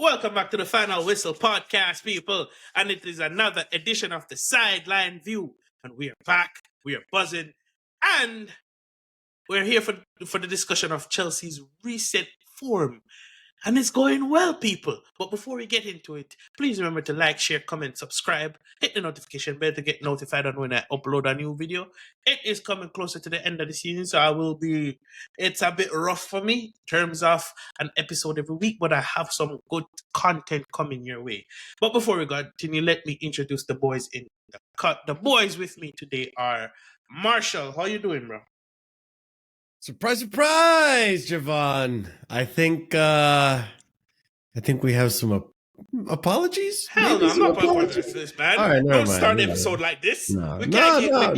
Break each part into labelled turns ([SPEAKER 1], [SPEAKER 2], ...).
[SPEAKER 1] Welcome back to the Final Whistle podcast, people. And it is another edition of the Sideline View. And we are back, we are buzzing, and we're here for the discussion of Chelsea's recent form. And it's going well, people. But before we get into it, please remember to like, share, comment, subscribe, hit the notification bell to get notified on when I upload a new video. It is coming closer to the end of the season, so it's a bit rough for me in terms of an episode every week, but I have some good content coming your way. But before we continue, let me introduce the boys in the cut. The boys with me today are Marshall. How you doing, bro?
[SPEAKER 2] Surprise, surprise, Javon. I think we have some apologies.
[SPEAKER 1] Hell no, I'm not apologizing for this, man.
[SPEAKER 2] All right,
[SPEAKER 1] Don't start the episode like this.
[SPEAKER 2] No.
[SPEAKER 1] Javon,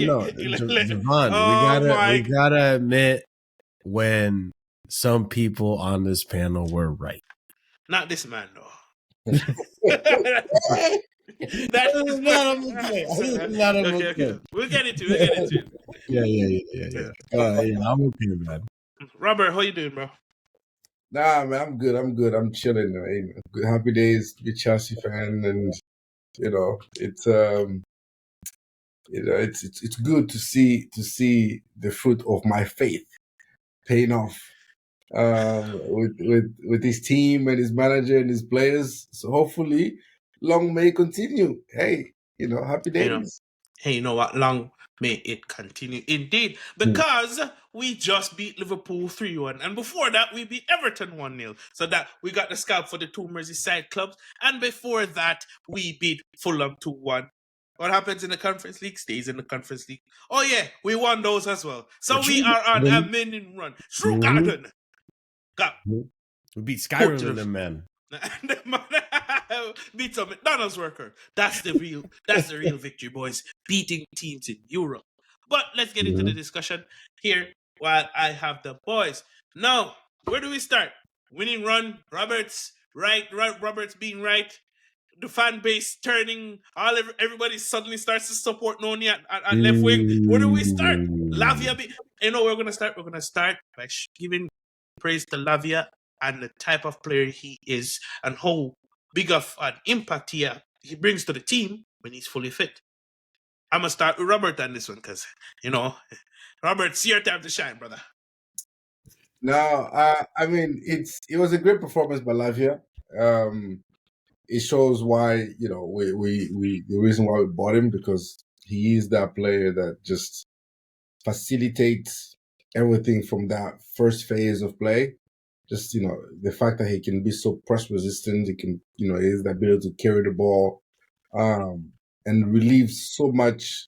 [SPEAKER 2] we gotta admit when some people on this panel were right.
[SPEAKER 1] Not this man, though.
[SPEAKER 2] That is not okay.
[SPEAKER 1] We'll get into it.
[SPEAKER 2] Yeah. I'm okay, man.
[SPEAKER 1] Robert, how you doing, bro?
[SPEAKER 3] Nah, man, I'm good. I'm chilling. Good, happy days to be a Chelsea fan, and it's good to see the fruit of my faith paying off with his team and his manager and his players. So hopefully, long may it continue. Hey, happy days.
[SPEAKER 1] You know what? Long may it continue. Indeed, because we just beat Liverpool 3-1. And before that, we beat Everton 1-0. So that we got the scalp for the two Merseyside clubs. And before that, we beat Fulham 2-1. What happens in the Conference League stays in the Conference League. Oh, yeah, we won those as well. So we are on a winning run. True Garden.
[SPEAKER 2] We beat Skyrim and them, man.
[SPEAKER 1] Beat some McDonald's worker. That's the real victory, boys. Beating teams in Europe. But let's get into the discussion here while I have the boys. Now, where do we start? Winning run, Roberts right, Roberts being right. The fan base turning, everybody suddenly starts to support Noni at left wing. Where do we start? Lavia, we're gonna start by giving praise to Lavia and the type of player he is and how big of an impact he brings to the team when he's fully fit. I'm going to start with Robert on this one because, Robert, it's your time to shine, brother.
[SPEAKER 3] No, it was a great performance by Lavia. It shows why, we the reason why we bought him, because he is that player that just facilitates everything from that first phase of play. Just, the fact that he can be so press resistant, he can, he has the ability to carry the ball, and relieve so much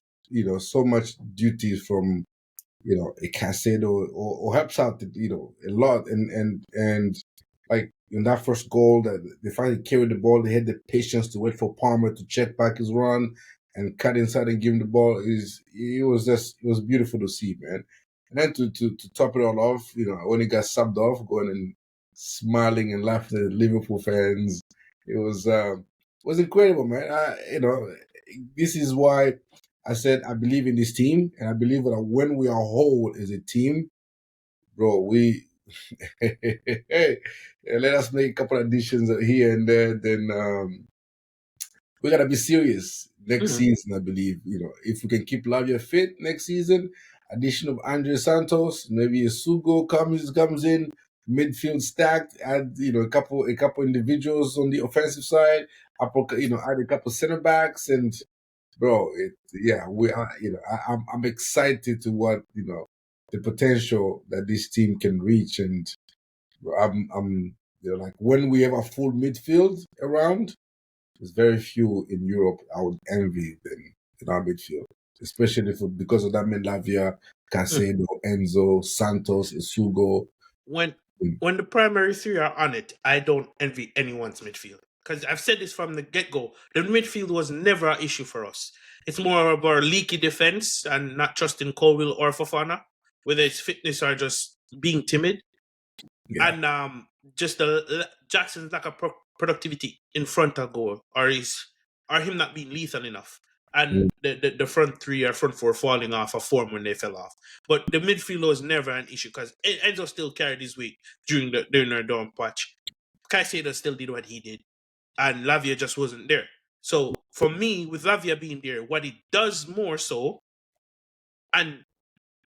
[SPEAKER 3] duties from, a Casado or helps out, a lot. And like in that first goal, that the fact he carried the ball, they had the patience to wait for Palmer to check back his run and cut inside and give him the ball. It was beautiful to see, man. And then to top it all off, when he got subbed off, going and smiling and laughing at the Liverpool fans, it was incredible, man. This is why I said I believe in this team, and I believe that when we are whole as a team, bro, we let us make a couple of additions here and there. Then we gotta be serious next season. I believe, if we can keep Lavia fit next season. Addition of Andre Santos, maybe a Sugo comes in, midfield stacked, add a couple individuals on the offensive side, add a couple center backs, and bro, we are, I'm excited to what the potential that this team can reach, and I'm like when we have a full midfield around, there's very few in Europe I would envy them in our midfield. Especially because of that man, Lavia, Casado, Enzo, Santos, Isugo.
[SPEAKER 1] When the primary three are on it, I don't envy anyone's midfield. Because I've said this from the get-go. The midfield was never an issue for us. It's more about leaky defense and not trusting Colwill or Fofana, whether it's fitness or just being timid. Yeah. And just Jackson's lack of productivity in front of goal, or him not being lethal enough. And the front three or front four falling off a form when they fell off. But the midfield was never an issue because Enzo still carried his weight during our down patch. Caicedo still did what he did. and Lavia just wasn't there. So for me, with Lavia being there, what it does more so, and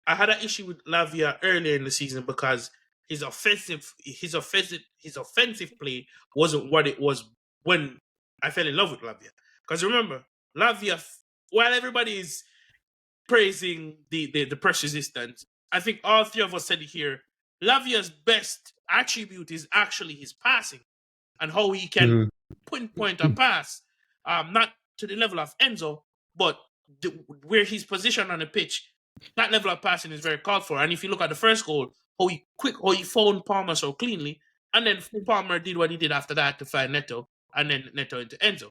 [SPEAKER 1] I had an issue with Lavia earlier in the season because his offensive play wasn't what it was when I fell in love with Lavia. Because remember, Lavia, while everybody is praising the press resistance, I think all three of us said it here. Lavia's best attribute is actually his passing and how he can pinpoint a pass, not to the level of Enzo, but where he's positioned on the pitch. That level of passing is very called for. And if you look at the first goal, how he found Palmer so cleanly, and then Palmer did what he did after that to find Neto, and then Neto into Enzo.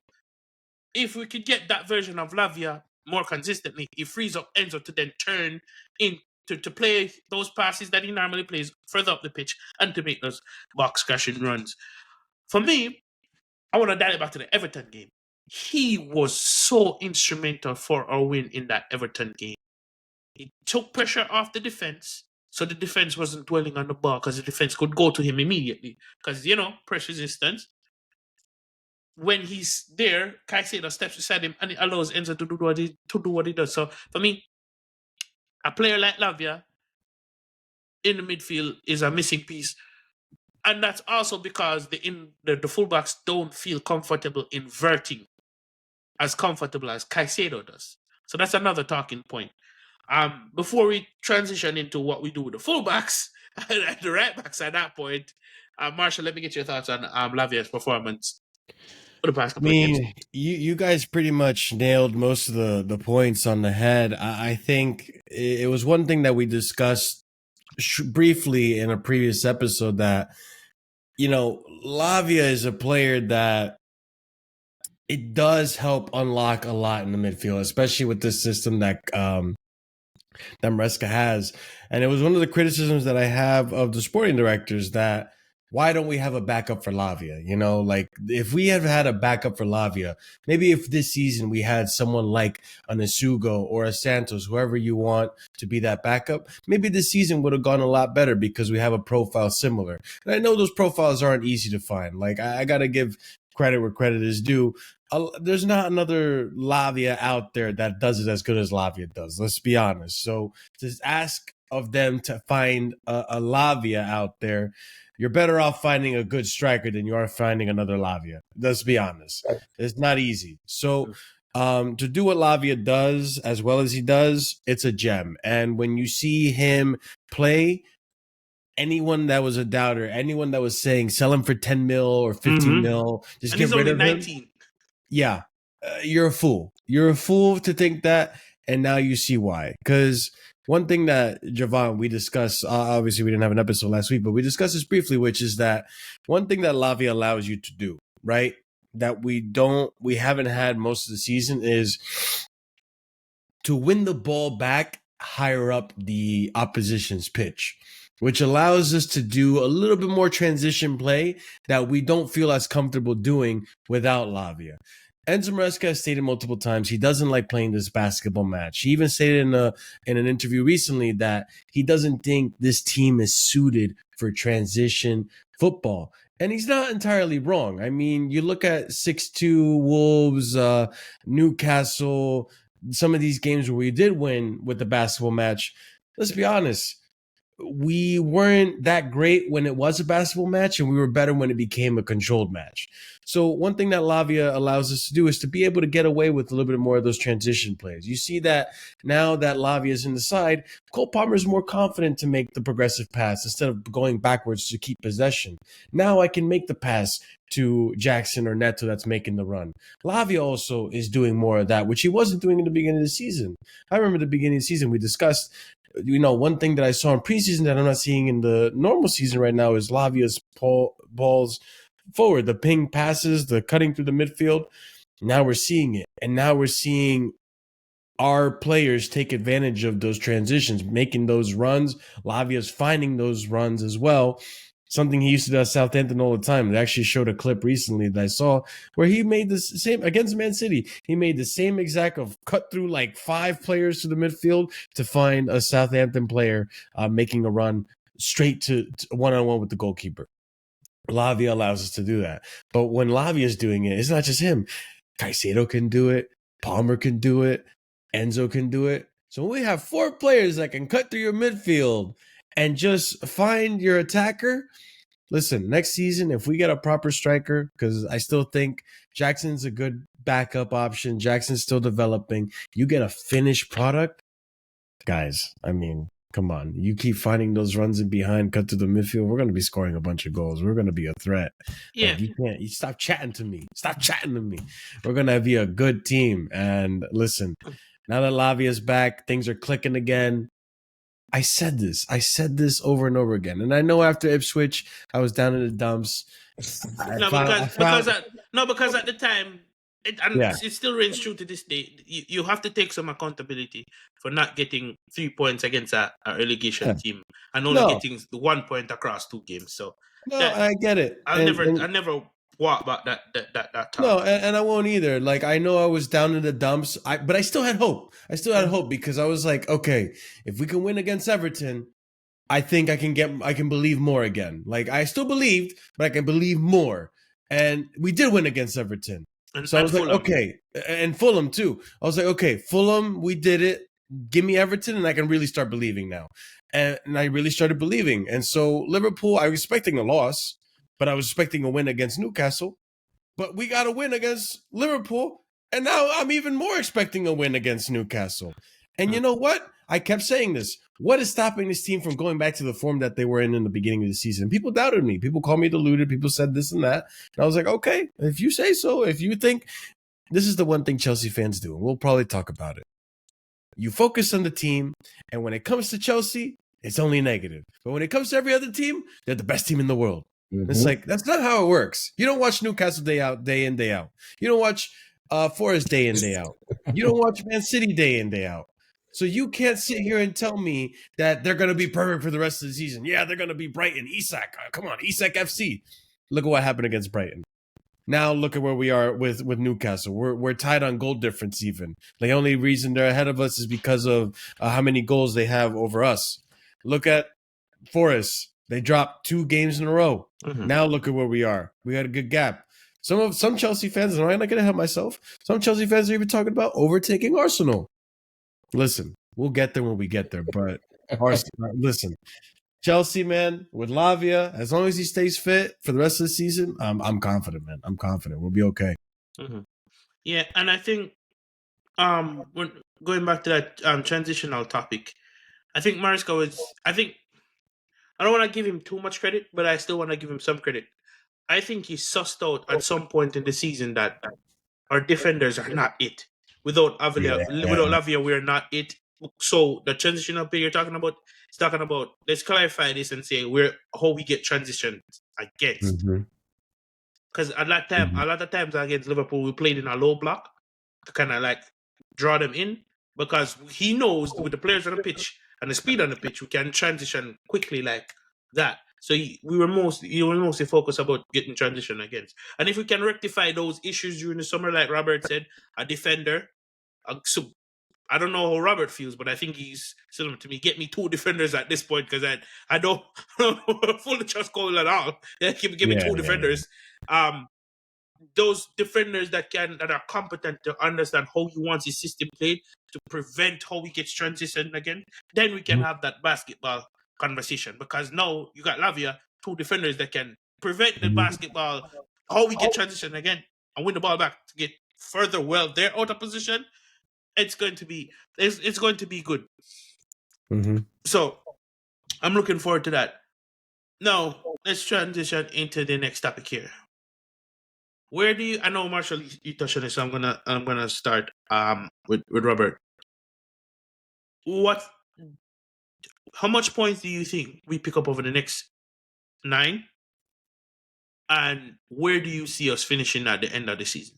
[SPEAKER 1] If we could get that version of Lavia more consistently, it frees up Enzo to then turn in to play those passes that he normally plays further up the pitch and to make those box crashing runs. For me, I want to dial it back to the Everton game. He was so instrumental for our win in that Everton game. He took pressure off the defense, so the defense wasn't dwelling on the ball because the defense could go to him immediately. Because, press resistance. When he's there, Caicedo steps beside him and it allows Enzo to do what he does. So for me, a player like Lavia in the midfield is a missing piece. And that's also because the fullbacks don't feel comfortable inverting as comfortable as Caicedo does. So that's another talking point. Before we transition into what we do with the fullbacks and the right backs at that point, Marshall, let me get your thoughts on Lavia's performance for the past couple of games.
[SPEAKER 2] You guys pretty much nailed most of the points on the head. I think it was one thing that we discussed briefly in a previous episode that, Lavia is a player that it does help unlock a lot in the midfield, especially with this system that Maresca has. And it was one of the criticisms that I have of the sporting directors that why don't we have a backup for Lavia? If we have had a backup for Lavia, maybe if this season we had someone like an Isugo or a Santos, whoever you want to be that backup, maybe this season would have gone a lot better because we have a profile similar. And I know those profiles aren't easy to find. I got to give credit where credit is due. There's not another Lavia out there that does it as good as Lavia does. Let's be honest. So to ask of them to find a Lavia out there, you're better off finding a good striker than you are finding another Lavia. Let's be honest. It's not easy. So to do what Lavia does as well as he does, it's a gem. And when you see him play, anyone that was a doubter, anyone that was saying sell him for 10 mil or 15 mil, just
[SPEAKER 1] and
[SPEAKER 2] get rid of
[SPEAKER 1] 19.
[SPEAKER 2] him. Yeah, you're a fool. You're a fool to think that, and now you see why. Because one thing that, Javon, we discussed, obviously we didn't have an episode last week, but we discussed this briefly, which is that one thing that Lavia allows you to do, right, that we haven't had most of the season is to win the ball back higher up the opposition's pitch, which allows us to do a little bit more transition play that we don't feel as comfortable doing without Lavia. Enzo Maresca has stated multiple times he doesn't like playing this basketball match. He even stated in an interview recently that he doesn't think this team is suited for transition football. And he's not entirely wrong. I mean, you look at 6-2 Wolves, Newcastle, some of these games where we did win with the basketball match. Let's be honest. We weren't that great when it was a basketball match, and we were better when it became a controlled match. So one thing that Lavia allows us to do is to be able to get away with a little bit more of those transition plays. You see that now that Lavia is in the side, Cole Palmer is more confident to make the progressive pass instead of going backwards to keep possession. Now I can make the pass to Jackson or Neto that's making the run. Lavia also is doing more of that, which he wasn't doing in the beginning of the season. I remember at the beginning of the season we discussed, one thing that I saw in preseason that I'm not seeing in the normal season right now is Lavia's balls forward, the ping passes, the cutting through the midfield. Now we're seeing it. And now we're seeing our players take advantage of those transitions, making those runs. Lavia's finding those runs as well. Something he used to do at Southampton all the time. They actually showed a clip recently that I saw where he made the same against Man City. He made the same exact of cut through like 5 players to the midfield to find a Southampton player making a run straight to one-on-one with the goalkeeper. Lavia allows us to do that. But when Lavia is doing it, it's not just him. Caicedo can do it. Palmer can do it. Enzo can do it. So when we have 4 players that can cut through your midfield and just find your attacker, listen, next season, if we get a proper striker, because I still think Jackson's a good backup option. Jackson's still developing. You get a finished product, guys. I mean, come on. You keep finding those runs in behind, cut to the midfield. We're going to be scoring a bunch of goals. We're going to be a threat.
[SPEAKER 1] Yeah.
[SPEAKER 2] Like, you stop chatting to me. Stop chatting to me. We're going to be a good team. And listen, now that Lavia's back, things are clicking again. I said this over and over again. And I know after Ipswich, I was down in the dumps.
[SPEAKER 1] Because at the time, it still rings true to this day. You have to take some accountability for not getting 3 points against a relegation team and only getting 1 point across 2 games. So
[SPEAKER 2] I get it.
[SPEAKER 1] I never walk about that talk.
[SPEAKER 2] No, and I won't either. Like, I know I was down in the dumps, but I still had hope. I still had hope because I was like, okay, if we can win against Everton, I think I can believe more again. Like, I still believed, but I can believe more. And we did win against Everton. So I was like, okay, and Fulham too. I was like, okay, Fulham, we did it. Give me Everton, and I can really start believing now. And I really started believing. And so Liverpool, I was expecting a loss, but I was expecting a win against Newcastle. But we got a win against Liverpool, and now I'm even more expecting a win against Newcastle. And you know what? I kept saying this. What is stopping this team from going back to the form that they were in the beginning of the season? People doubted me. People called me deluded. People said this and that. And I was like, okay, if you say so, if you think this is the one thing Chelsea fans do, and we'll probably talk about it. You focus on the team, and when it comes to Chelsea, it's only negative. But when it comes to every other team, they're the best team in the world. Mm-hmm. It's like, that's not how it works. You don't watch Newcastle day in, day out. You don't watch Forest day in, day out. You don't watch Man City day in, day out. So you can't sit here and tell me that they're going to be perfect for the rest of the season. Yeah, they're going to be Brighton, Isak. Come on, Isak FC. Look at what happened against Brighton. Now look at where we are with Newcastle. We're tied on goal difference even. The only reason they're ahead of us is because of how many goals they have over us. Look at Forest. They dropped 2 games in a row. Mm-hmm. Now look at where we are. We got a good gap. Some Chelsea fans, and I'm not going to help myself, some Chelsea fans are even talking about overtaking Arsenal. Listen, we'll get there when we get there. But Arsenal, listen, Chelsea, man, with Lavia, as long as he stays fit for the rest of the season, I'm confident, man. I'm confident. We'll be okay.
[SPEAKER 1] Mm-hmm. Yeah, and I think when going back to that transitional topic, I think Maresca I don't want to give him too much credit, but I still want to give him some credit. I think he sussed out at some point in the season that our defenders are not it. Without Lavia, we're not it. So the transitional play you're talking about, it's talking about, let's clarify this and say how we get transitioned against. Because at that time, a lot of times against Liverpool, we played in a low block to kind of like draw them in, because he knows with the players on the pitch and the speed on the pitch, we can transition quickly like that. So he was mostly focused about getting transition against. And if we can rectify those issues during the summer, like Robert said, a defender. So I don't know how Robert feels, but I think he's similar to me. Get me 2 defenders at this point, because I don't fully trust Cole at all. Give me 2 defenders. Those defenders that are competent to understand how he wants his system played to prevent how he gets transitioned again. Then we can have that basketball conversation, because now you got Lavia, 2 defenders that can prevent the basketball, how we get transitioned again and win the ball back to get further well they're out of position. It's going to be good. So I'm looking forward to that. Now let's transition into the next topic here. Where do you? I know Marshall, you touched on this, so I'm gonna start with Robert. How much points do you think we pick up over the next 9? And where do you see us finishing at the end of the season,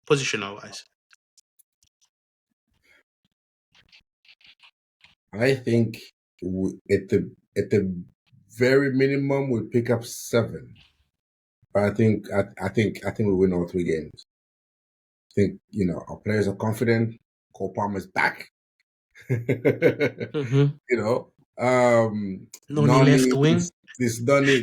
[SPEAKER 1] positional wise?
[SPEAKER 3] I think at the very minimum we pick up 7, but I think we win all 3 games. I think our players are confident. Cole Palmer's back.
[SPEAKER 1] Noni left wing.
[SPEAKER 3] This Noni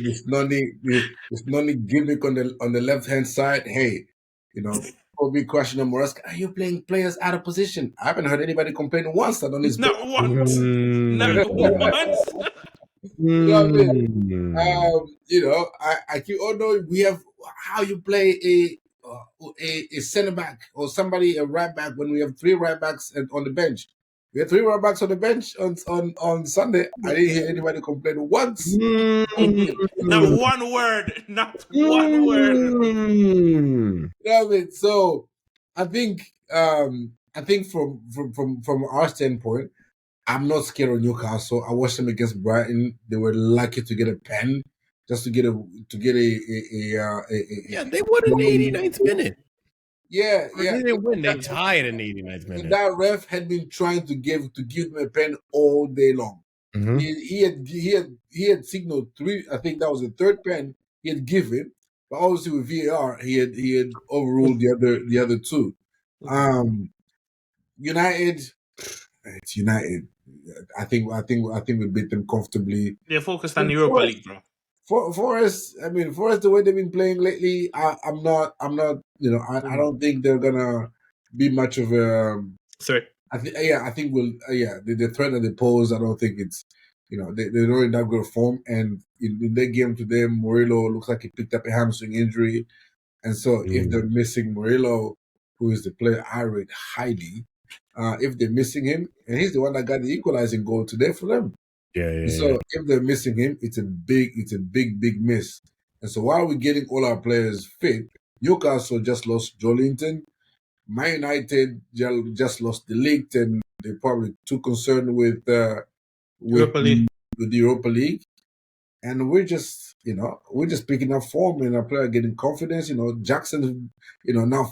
[SPEAKER 3] gimmick on the left hand side. Hey, people be questioning Morasca. Are you playing players out of position? I haven't heard anybody complain once that on his
[SPEAKER 1] Not once. Not once.
[SPEAKER 3] You know what I mean? I keep. Oh no, we have how you play a center back or somebody a right back when we have three right backs on the bench. We had three right backs on the bench on Sunday. I didn't hear anybody complain once.
[SPEAKER 1] Not one word. Not one word.
[SPEAKER 3] You know what I mean? So I think from our standpoint, I'm not scared of Newcastle. I watched them against Brighton. They were lucky to get a pen, just to get a
[SPEAKER 2] Yeah, they won in the 89th minute.
[SPEAKER 3] Yeah.
[SPEAKER 2] They didn't win. They tied in the 89th minute.
[SPEAKER 3] That ref had been trying to give them a pen all day long.
[SPEAKER 2] Mhm.
[SPEAKER 3] He had signaled three. I think that was the third pen he had given, but obviously with VAR he had overruled the other two. United, it's United. I think we beat them comfortably.
[SPEAKER 1] They're focused on the Europa League, bro.
[SPEAKER 3] Forest, the way they've been playing lately, I'm not. I don't think they're gonna be much of a
[SPEAKER 1] threat.
[SPEAKER 3] I think the threat that they pose. I don't think it's they're not in that good form. And in their game today, Murillo looks like he picked up a hamstring injury, and so if they're missing Murillo, who is the player I rate highly, if they're missing him, and he's the one that got the equalizing goal today for them. So if they're missing him, it's a big miss. And so while we're getting all our players fit, Newcastle just lost Joelinton. Man United just lost the league, and they're probably too concerned with the Europa League. And we're just picking up form and our player getting confidence. Jackson, now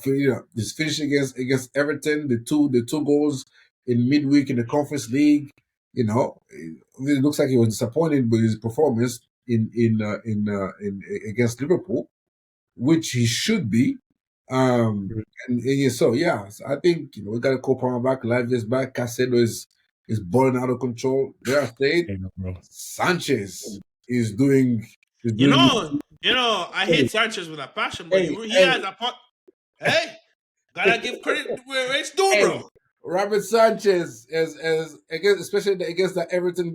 [SPEAKER 3] is finishing against Everton. The two goals in midweek in the Conference League. It looks like he was disappointed with his performance in against Liverpool, which he should be. So I think we got a Copama back, Lavia's back, Casedo is balling out of control. There I stayed. Sanchez is doing.
[SPEAKER 1] I hate Sanchez with a passion, but he has a pot. Hey, gotta give credit where it's due, bro.
[SPEAKER 3] Robert Sanchez as against, especially against Everton.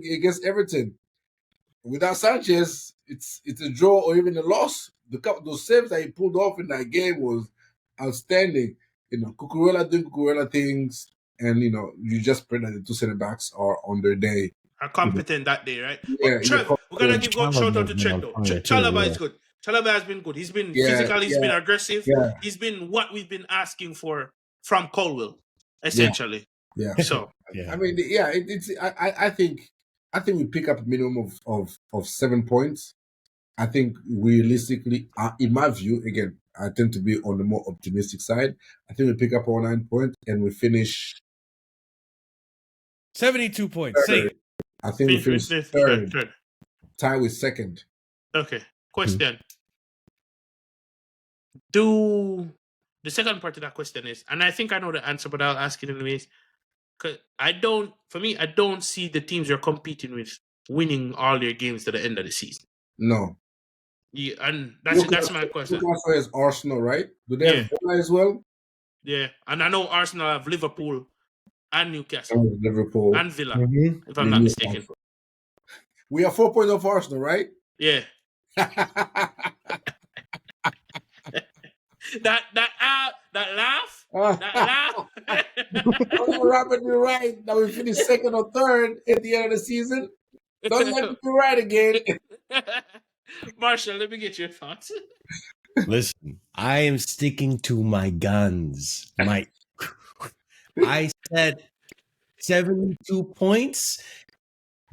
[SPEAKER 3] Without Sanchez, it's a draw or even a loss. Those saves that he pulled off in that game was outstanding. Cucurella doing Cucurella things, and you just pray that the two center backs are on their day.
[SPEAKER 1] Are competent that day, right? Yeah, we're gonna give shout out to Trent though. Chalaba is good. Chalaba has been good. He's been physical. He's been aggressive. Yeah. He's been what we've been asking for from Colwell, essentially.
[SPEAKER 3] Yeah.
[SPEAKER 1] So
[SPEAKER 3] I mean, I think we pick up a minimum of 7 points. I think realistically, in my view, again, I tend to be on the more optimistic side. I think we pick up our 9 points and we finish
[SPEAKER 2] 72 points. Say
[SPEAKER 3] I think we finish third. Tie with second.
[SPEAKER 1] Okay. Question. The second part of that question is, and I think I know the answer, but I'll ask it anyways. Because I don't see the teams you're competing with winning all their games to the end of the season.
[SPEAKER 3] No.
[SPEAKER 1] Yeah, and that's my question.
[SPEAKER 3] Newcastle has Arsenal, right? Do they have Villa as well?
[SPEAKER 1] Yeah, and I know Arsenal have Liverpool and Newcastle.
[SPEAKER 3] Liverpool.
[SPEAKER 1] And Villa, if I'm not mistaken.
[SPEAKER 3] We are 4 points off Arsenal, right?
[SPEAKER 1] Yeah. That laugh.
[SPEAKER 3] Don't Robert be right that we finish second or third at the end of the season. Don't let me be right again.
[SPEAKER 1] Marshall, let me get your thoughts.
[SPEAKER 2] Listen, I am sticking to my guns. I said 72 points.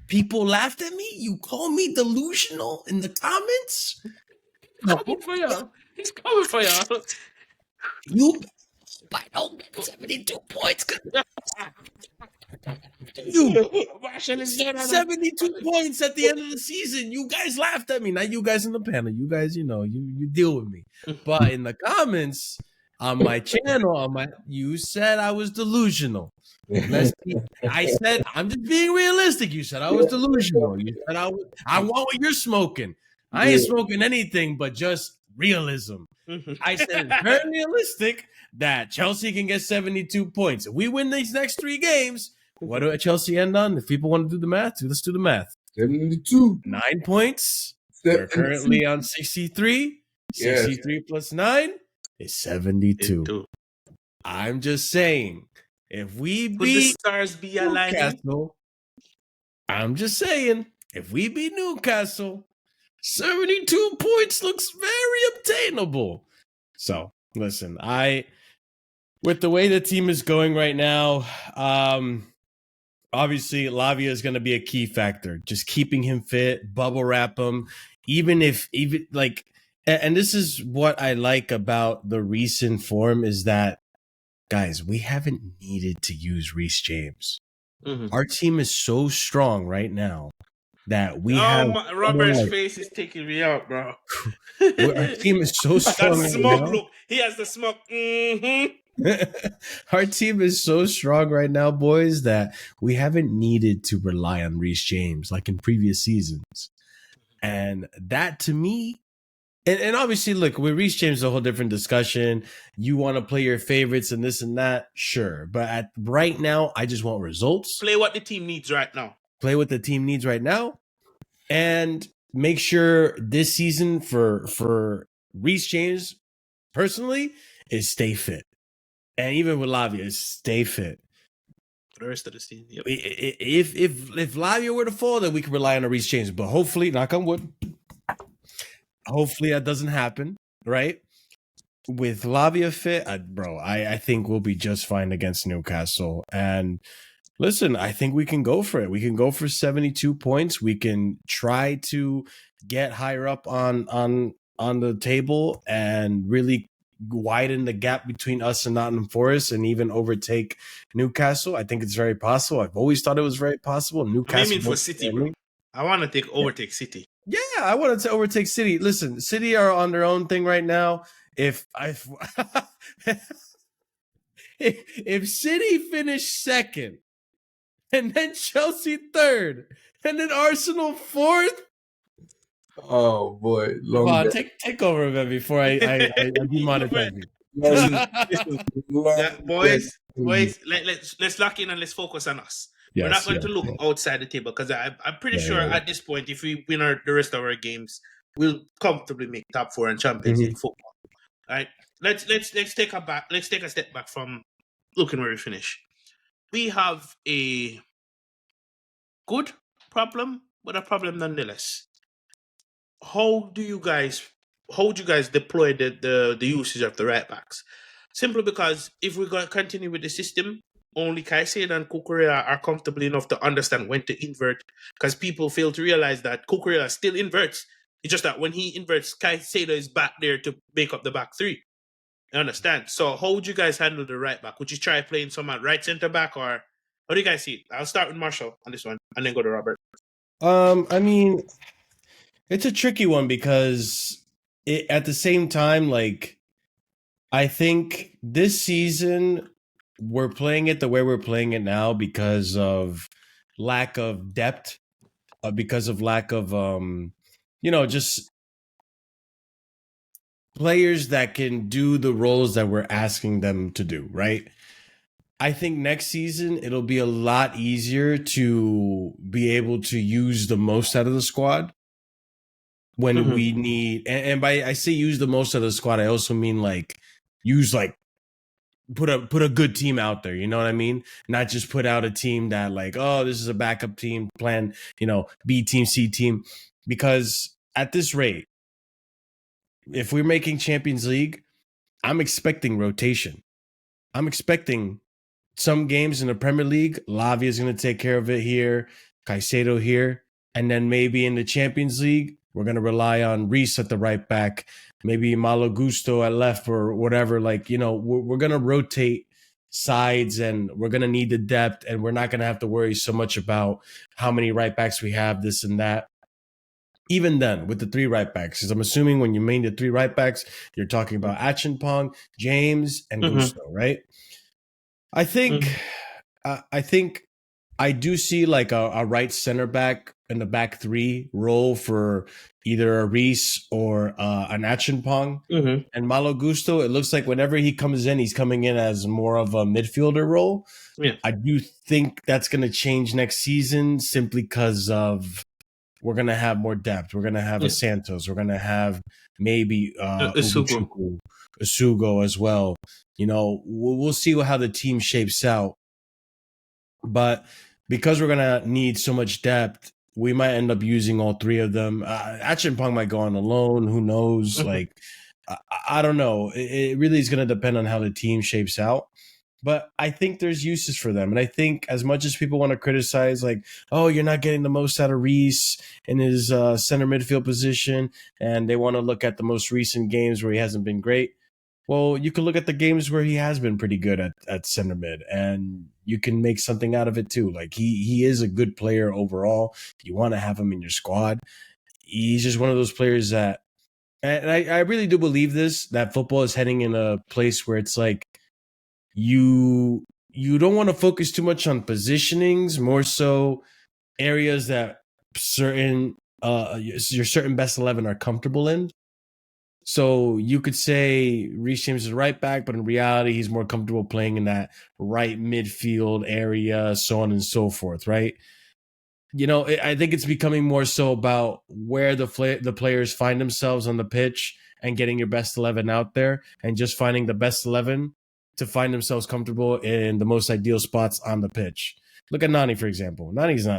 [SPEAKER 2] People laughed at me. You call me delusional in the comments.
[SPEAKER 1] Coming for y'all. He's coming for y'all.
[SPEAKER 2] I don't get 72 points.
[SPEAKER 1] Marshall is
[SPEAKER 2] 72 points at the end of the season. You guys laughed at me. Not you guys in the panel. You guys, you deal with me. But in the comments, on my channel. You said I was delusional. I said I'm just being realistic. You said I was delusional. You said I want what you're smoking. I ain't smoking anything but just realism. I said it's very realistic that Chelsea can get 72 points. If we win these next 3 games, what do Chelsea end on? If people want to do the math, let's do the math.
[SPEAKER 3] 72.
[SPEAKER 2] 9 points. They're currently on 63. 63 plus 9 is 72. I'm just saying, if we beat
[SPEAKER 1] the stars be
[SPEAKER 2] Newcastle, I'm just saying, if we beat Newcastle, 72 points looks very obtainable. So, listen, with the way the team is going right now, obviously Lavia is going to be a key factor. Just keeping him fit, bubble wrap him, even and this is what I like about the recent form is that, guys, we haven't needed to use Reece James. Our team is so strong right now that we have.
[SPEAKER 1] Robert's face is taking me out, bro.
[SPEAKER 2] Our team is so strong.
[SPEAKER 1] That smug look. He has the smug.
[SPEAKER 2] Our team is so strong right now, boys, that we haven't needed to rely on Reece James like in previous seasons. And that, to me, and obviously, look, with Reece James, a whole different discussion. You want to play your favorites and this and that, sure. But right now, I just want results.
[SPEAKER 1] Play what the team needs right now.
[SPEAKER 2] Play what the team needs right now. And make sure this season for Reece James, personally, is stay fit. And even with Lavia, is stay fit.
[SPEAKER 1] For the rest of the season, yep.
[SPEAKER 2] If Lavia were to fall, then we could rely on a Reece James. But hopefully, knock on wood, hopefully that doesn't happen, right? With Lavia fit, I think we'll be just fine against Newcastle. And listen, I think we can go for it. We can go for 72 points. We can try to get higher up on the table and really widen the gap between us and Nottingham Forest and even overtake Newcastle. I think it's very possible. I've always thought it was very possible. Newcastle.
[SPEAKER 1] I'm aiming for City, bro. I want to overtake City.
[SPEAKER 2] Yeah, I wanted to overtake City. Listen, City are on their own thing right now. If City finish second, and then Chelsea third, and then Arsenal fourth.
[SPEAKER 3] Oh boy!
[SPEAKER 2] Take over, man, before I demonetize you.
[SPEAKER 1] Boys, let's lock in and let's focus on us. Yes, we're not going to look outside the table because I'm pretty sure at this point, if we win the rest of our games, we'll comfortably make top 4 and Champions League football. All right, let's take a step back from looking where we finish. We have a good problem, but a problem nonetheless. How would you guys deploy the usage of the right backs? Simply because if we're going to continue with the system, only Caicedo and Cucurella are comfortable enough to understand when to invert, because people fail to realize that Cucurella still inverts. It's just that when he inverts, Caicedo is back there to make up the back 3. You understand? So how would you guys handle the right back? Would you try playing some at right centre back, or how do you guys see it? I'll start with Marshall on this one and then go to Robert.
[SPEAKER 2] I mean, it's a tricky one because at the same time, like, I think this season we're playing it the way we're playing it now because of lack of depth, because of lack of, just players that can do the roles that we're asking them to do, right? I think next season it'll be a lot easier to be able to use the most out of the squad when we need, and by I say use the most out of the squad, I also mean put a good team out there, you know what I mean? Not just put out a team that this is a backup team, plan, B team, C team, because at this rate, if we're making Champions League, I'm expecting rotation. I'm expecting some games in the Premier League, Lavia is going to take care of it here, Caicedo here, and then maybe in the Champions League, we're going to rely on Reece at the right back, maybe Malo Gusto at left or whatever. We're going to rotate sides and we're going to need the depth, and we're not going to have to worry so much about how many right backs we have, this and that. even then, with the 3 right backs, because I'm assuming when you main the 3 right backs, you're talking about Achimpong, James, and Gusto, right? I think I do see like a right center back in the back 3 role for either a Reese or an Achimpong. And Malo Gusto, it looks like whenever he comes in, he's coming in as more of a midfielder role.
[SPEAKER 1] Yeah.
[SPEAKER 2] I do think that's going to change next season simply because of we're going to have more depth. We're going to have a Santos. We're going to have maybe
[SPEAKER 1] Isugo.
[SPEAKER 2] Isugo as well. You know, we'll see how the team shapes out. But because we're going to need so much depth, we might end up using all 3 of them. Achimpong might go on alone. Who knows? Like, I don't know. It really is going to depend on how the team shapes out. But I think there's uses for them. And I think as much as people want to criticize, like, oh, you're not getting the most out of Reese in his center midfield position, and they want to look at the most recent games where he hasn't been great. Well, you can look at the games where he has been pretty good at center mid, and you can make something out of it too. Like he is a good player overall. You want to have him in your squad. He's just one of those players that, and I really do believe this, that football is heading in a place where it's like you don't want to focus too much on positionings, more so areas that certain your certain best 11 are comfortable in. So you could say Reece James is right back, but in reality, he's more comfortable playing in that right midfield area, so on and so forth, right? You know, I think it's becoming more so about where the players find themselves on the pitch and getting your best 11 out there and just finding the best 11 to find themselves comfortable in the most ideal spots on the pitch. Look at Nani, for example.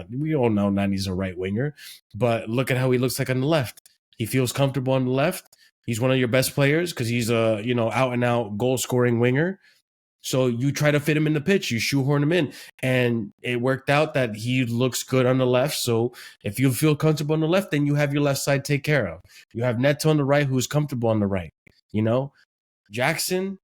[SPEAKER 2] We all know Nani's a right winger, but look at how he looks like on the left. He feels comfortable on the left. He's one of your best players because he's a, out and out goal scoring winger. So you try to fit him in the pitch, you shoehorn him in, and it worked out that he looks good on the left. So if you feel comfortable on the left, then you have your left side take care of. You have Neto on the right, who's comfortable on the right. Jackson,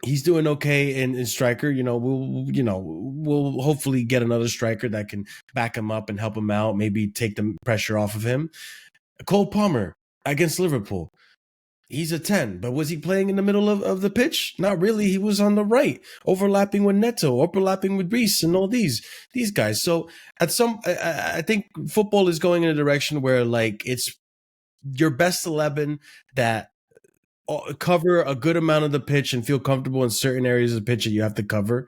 [SPEAKER 2] he's doing okay in striker. We'll hopefully get another striker that can back him up and help him out, maybe take the pressure off of him. Cole Palmer against Liverpool. He's a 10, but was he playing in the middle of the pitch? Not really. He was on the right, overlapping with Neto, overlapping with Reese and all these guys. So I think football is going in a direction where like it's your best 11 that cover a good amount of the pitch and feel comfortable in certain areas of the pitch that you have to cover.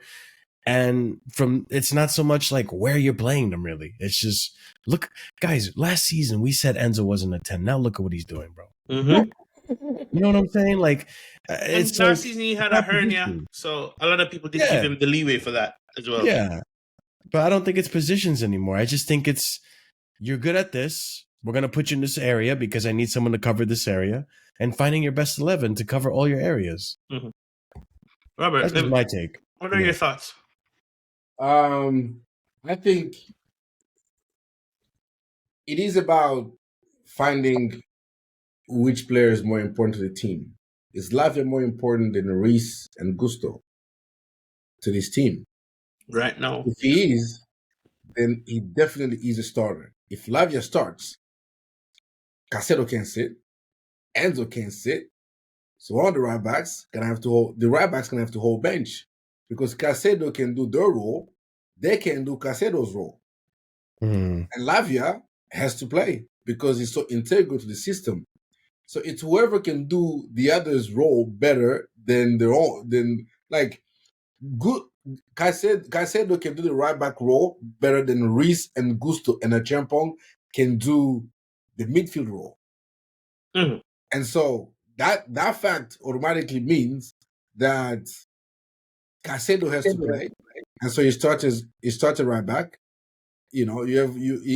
[SPEAKER 2] And it's not so much like where you're playing them really. It's just, look, guys, last season we said Enzo wasn't a 10. Now look at what he's doing, bro.
[SPEAKER 1] Mm-hmm.
[SPEAKER 2] You know what I'm saying? Like,
[SPEAKER 1] and last season he had a hernia, so a lot of people did give him the leeway for that as well.
[SPEAKER 2] Yeah, but I don't think it's positions anymore. I just think it's, you're good at this. We're going to put you in this area because I need someone to cover this area, and finding your best 11 to cover all your areas.
[SPEAKER 1] Mm-hmm. Robert,
[SPEAKER 2] that's just my take.
[SPEAKER 1] What are your thoughts?
[SPEAKER 3] I think it is about finding which player is more important to the team. Is Lavia more important than Reese and Gusto to this team?
[SPEAKER 1] Right now.
[SPEAKER 3] If he is, then he definitely is a starter. If Lavia starts, Caicedo can sit, Enzo can sit, so one of the right backs gonna have to hold bench because Caicedo can do their role, they can do Caicedo's role, and Lavia has to play because he's so integral to the system. So it's whoever can do the other's role better than their own. Good Caicedo can do the right back role better than Reese and Gusto and Achimpong can do the midfield role.
[SPEAKER 1] Mm-hmm.
[SPEAKER 3] And so that fact automatically means that Caicedo has to play, and so he starts a right back. He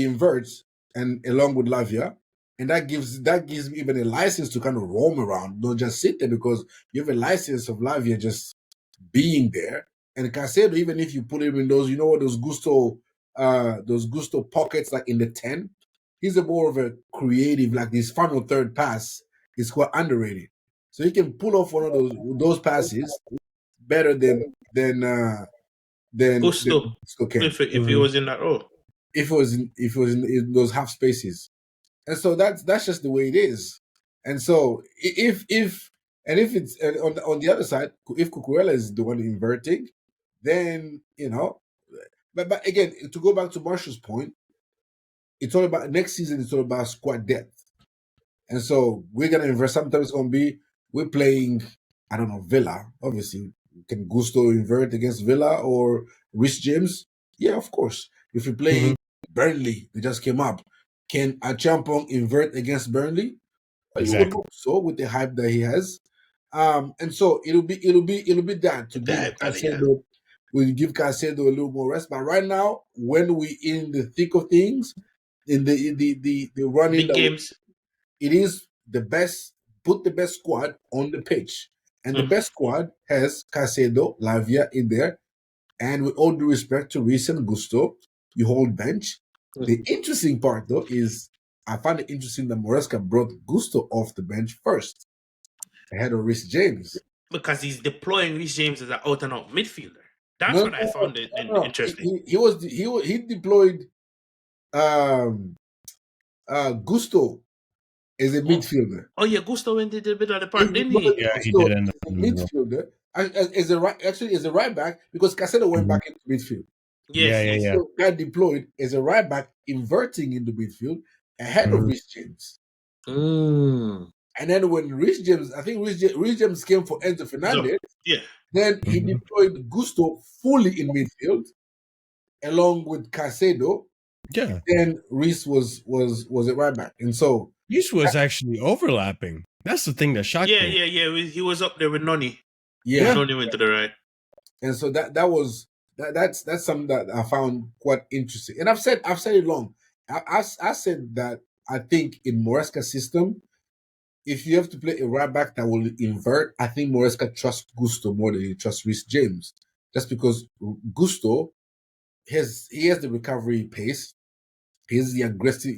[SPEAKER 3] inverts and along with Lavia. And that gives him even a license to kind of roam around, don't just sit there, because you have a license of Lavia just being there. And Caicedo, even if you put him in those, those Gusto pockets like in the 10, he's a more of a creative, like this final third pass is quite underrated. So he can pull off one of those passes better than
[SPEAKER 1] Gusto can. If he was in that role.
[SPEAKER 3] If it was in those half spaces. And so that's just the way it is. And so if it's on the other side, if Cucurella is the one inverting, then but again, to go back to Marshall's point, it's all about next season. It's all about squad depth, and so we're gonna invert. Sometimes it's gonna be we're playing. I don't know, Villa. Obviously, can Gusto invert against Villa or Rich James? Yeah, of course. If we play Burnley, they just came up. Can Achampong invert against Burnley? Well, you would
[SPEAKER 2] Exactly.
[SPEAKER 3] hope so with the hype that he has. And so it'll be that to give
[SPEAKER 1] That probably, yeah.
[SPEAKER 3] Caicedo, we'll give Caicedo a little more rest. But right now, when we in the thick of things, in the running
[SPEAKER 1] Big
[SPEAKER 3] that
[SPEAKER 1] games.
[SPEAKER 3] it is the best, put the best squad on the pitch. And the
[SPEAKER 1] Mm.
[SPEAKER 3] best squad has Caicedo, Lavia in there. And with all due respect to Reece and Gusto, you hold bench. The interesting part, though, is I find it interesting that Moresca brought Gusto off the bench first, ahead of Reece James.
[SPEAKER 1] Because he's deploying Reece James as an out and out midfielder. That's
[SPEAKER 3] No,
[SPEAKER 1] what I
[SPEAKER 3] no,
[SPEAKER 1] found
[SPEAKER 3] no.
[SPEAKER 1] interesting.
[SPEAKER 3] He deployed Gusto as a midfielder.
[SPEAKER 1] Oh yeah, Gusto went into the middle of the
[SPEAKER 3] He
[SPEAKER 1] park, didn't
[SPEAKER 3] deployed
[SPEAKER 1] he?
[SPEAKER 2] Yeah, he
[SPEAKER 3] Gusto
[SPEAKER 2] did end up
[SPEAKER 3] as a
[SPEAKER 2] in the middle.
[SPEAKER 3] midfielder, as a right, actually as a right back, because Casado went back into midfield.
[SPEAKER 1] Yes,
[SPEAKER 2] Yeah,
[SPEAKER 1] yes.
[SPEAKER 2] yeah.
[SPEAKER 3] So got deployed as a right back, inverting in the midfield ahead of
[SPEAKER 2] Mhm.
[SPEAKER 3] Reece James.
[SPEAKER 1] Mm.
[SPEAKER 3] And then when Reece James, I think Reece James came for Enzo
[SPEAKER 1] So,
[SPEAKER 3] Fernandez,
[SPEAKER 1] yeah.
[SPEAKER 3] then he
[SPEAKER 2] Mhm.
[SPEAKER 3] deployed Gusto fully in midfield, along with Casado.
[SPEAKER 2] Yeah.
[SPEAKER 3] Then Reece was a right back, and so
[SPEAKER 2] This was actually overlapping. That's the thing that shocked
[SPEAKER 1] Yeah,
[SPEAKER 2] me.
[SPEAKER 1] yeah, yeah. He was up there with Noni.
[SPEAKER 3] yeah,
[SPEAKER 1] Noni went to the right.
[SPEAKER 3] and so that's something that I found quite interesting. And I've said it long. I said that I think in Moresca's system, if you have to play a right back that will invert, I think Moresca trusts Gusto more than he trusts Reece James, just because Gusto he has the recovery pace. He's the aggressive.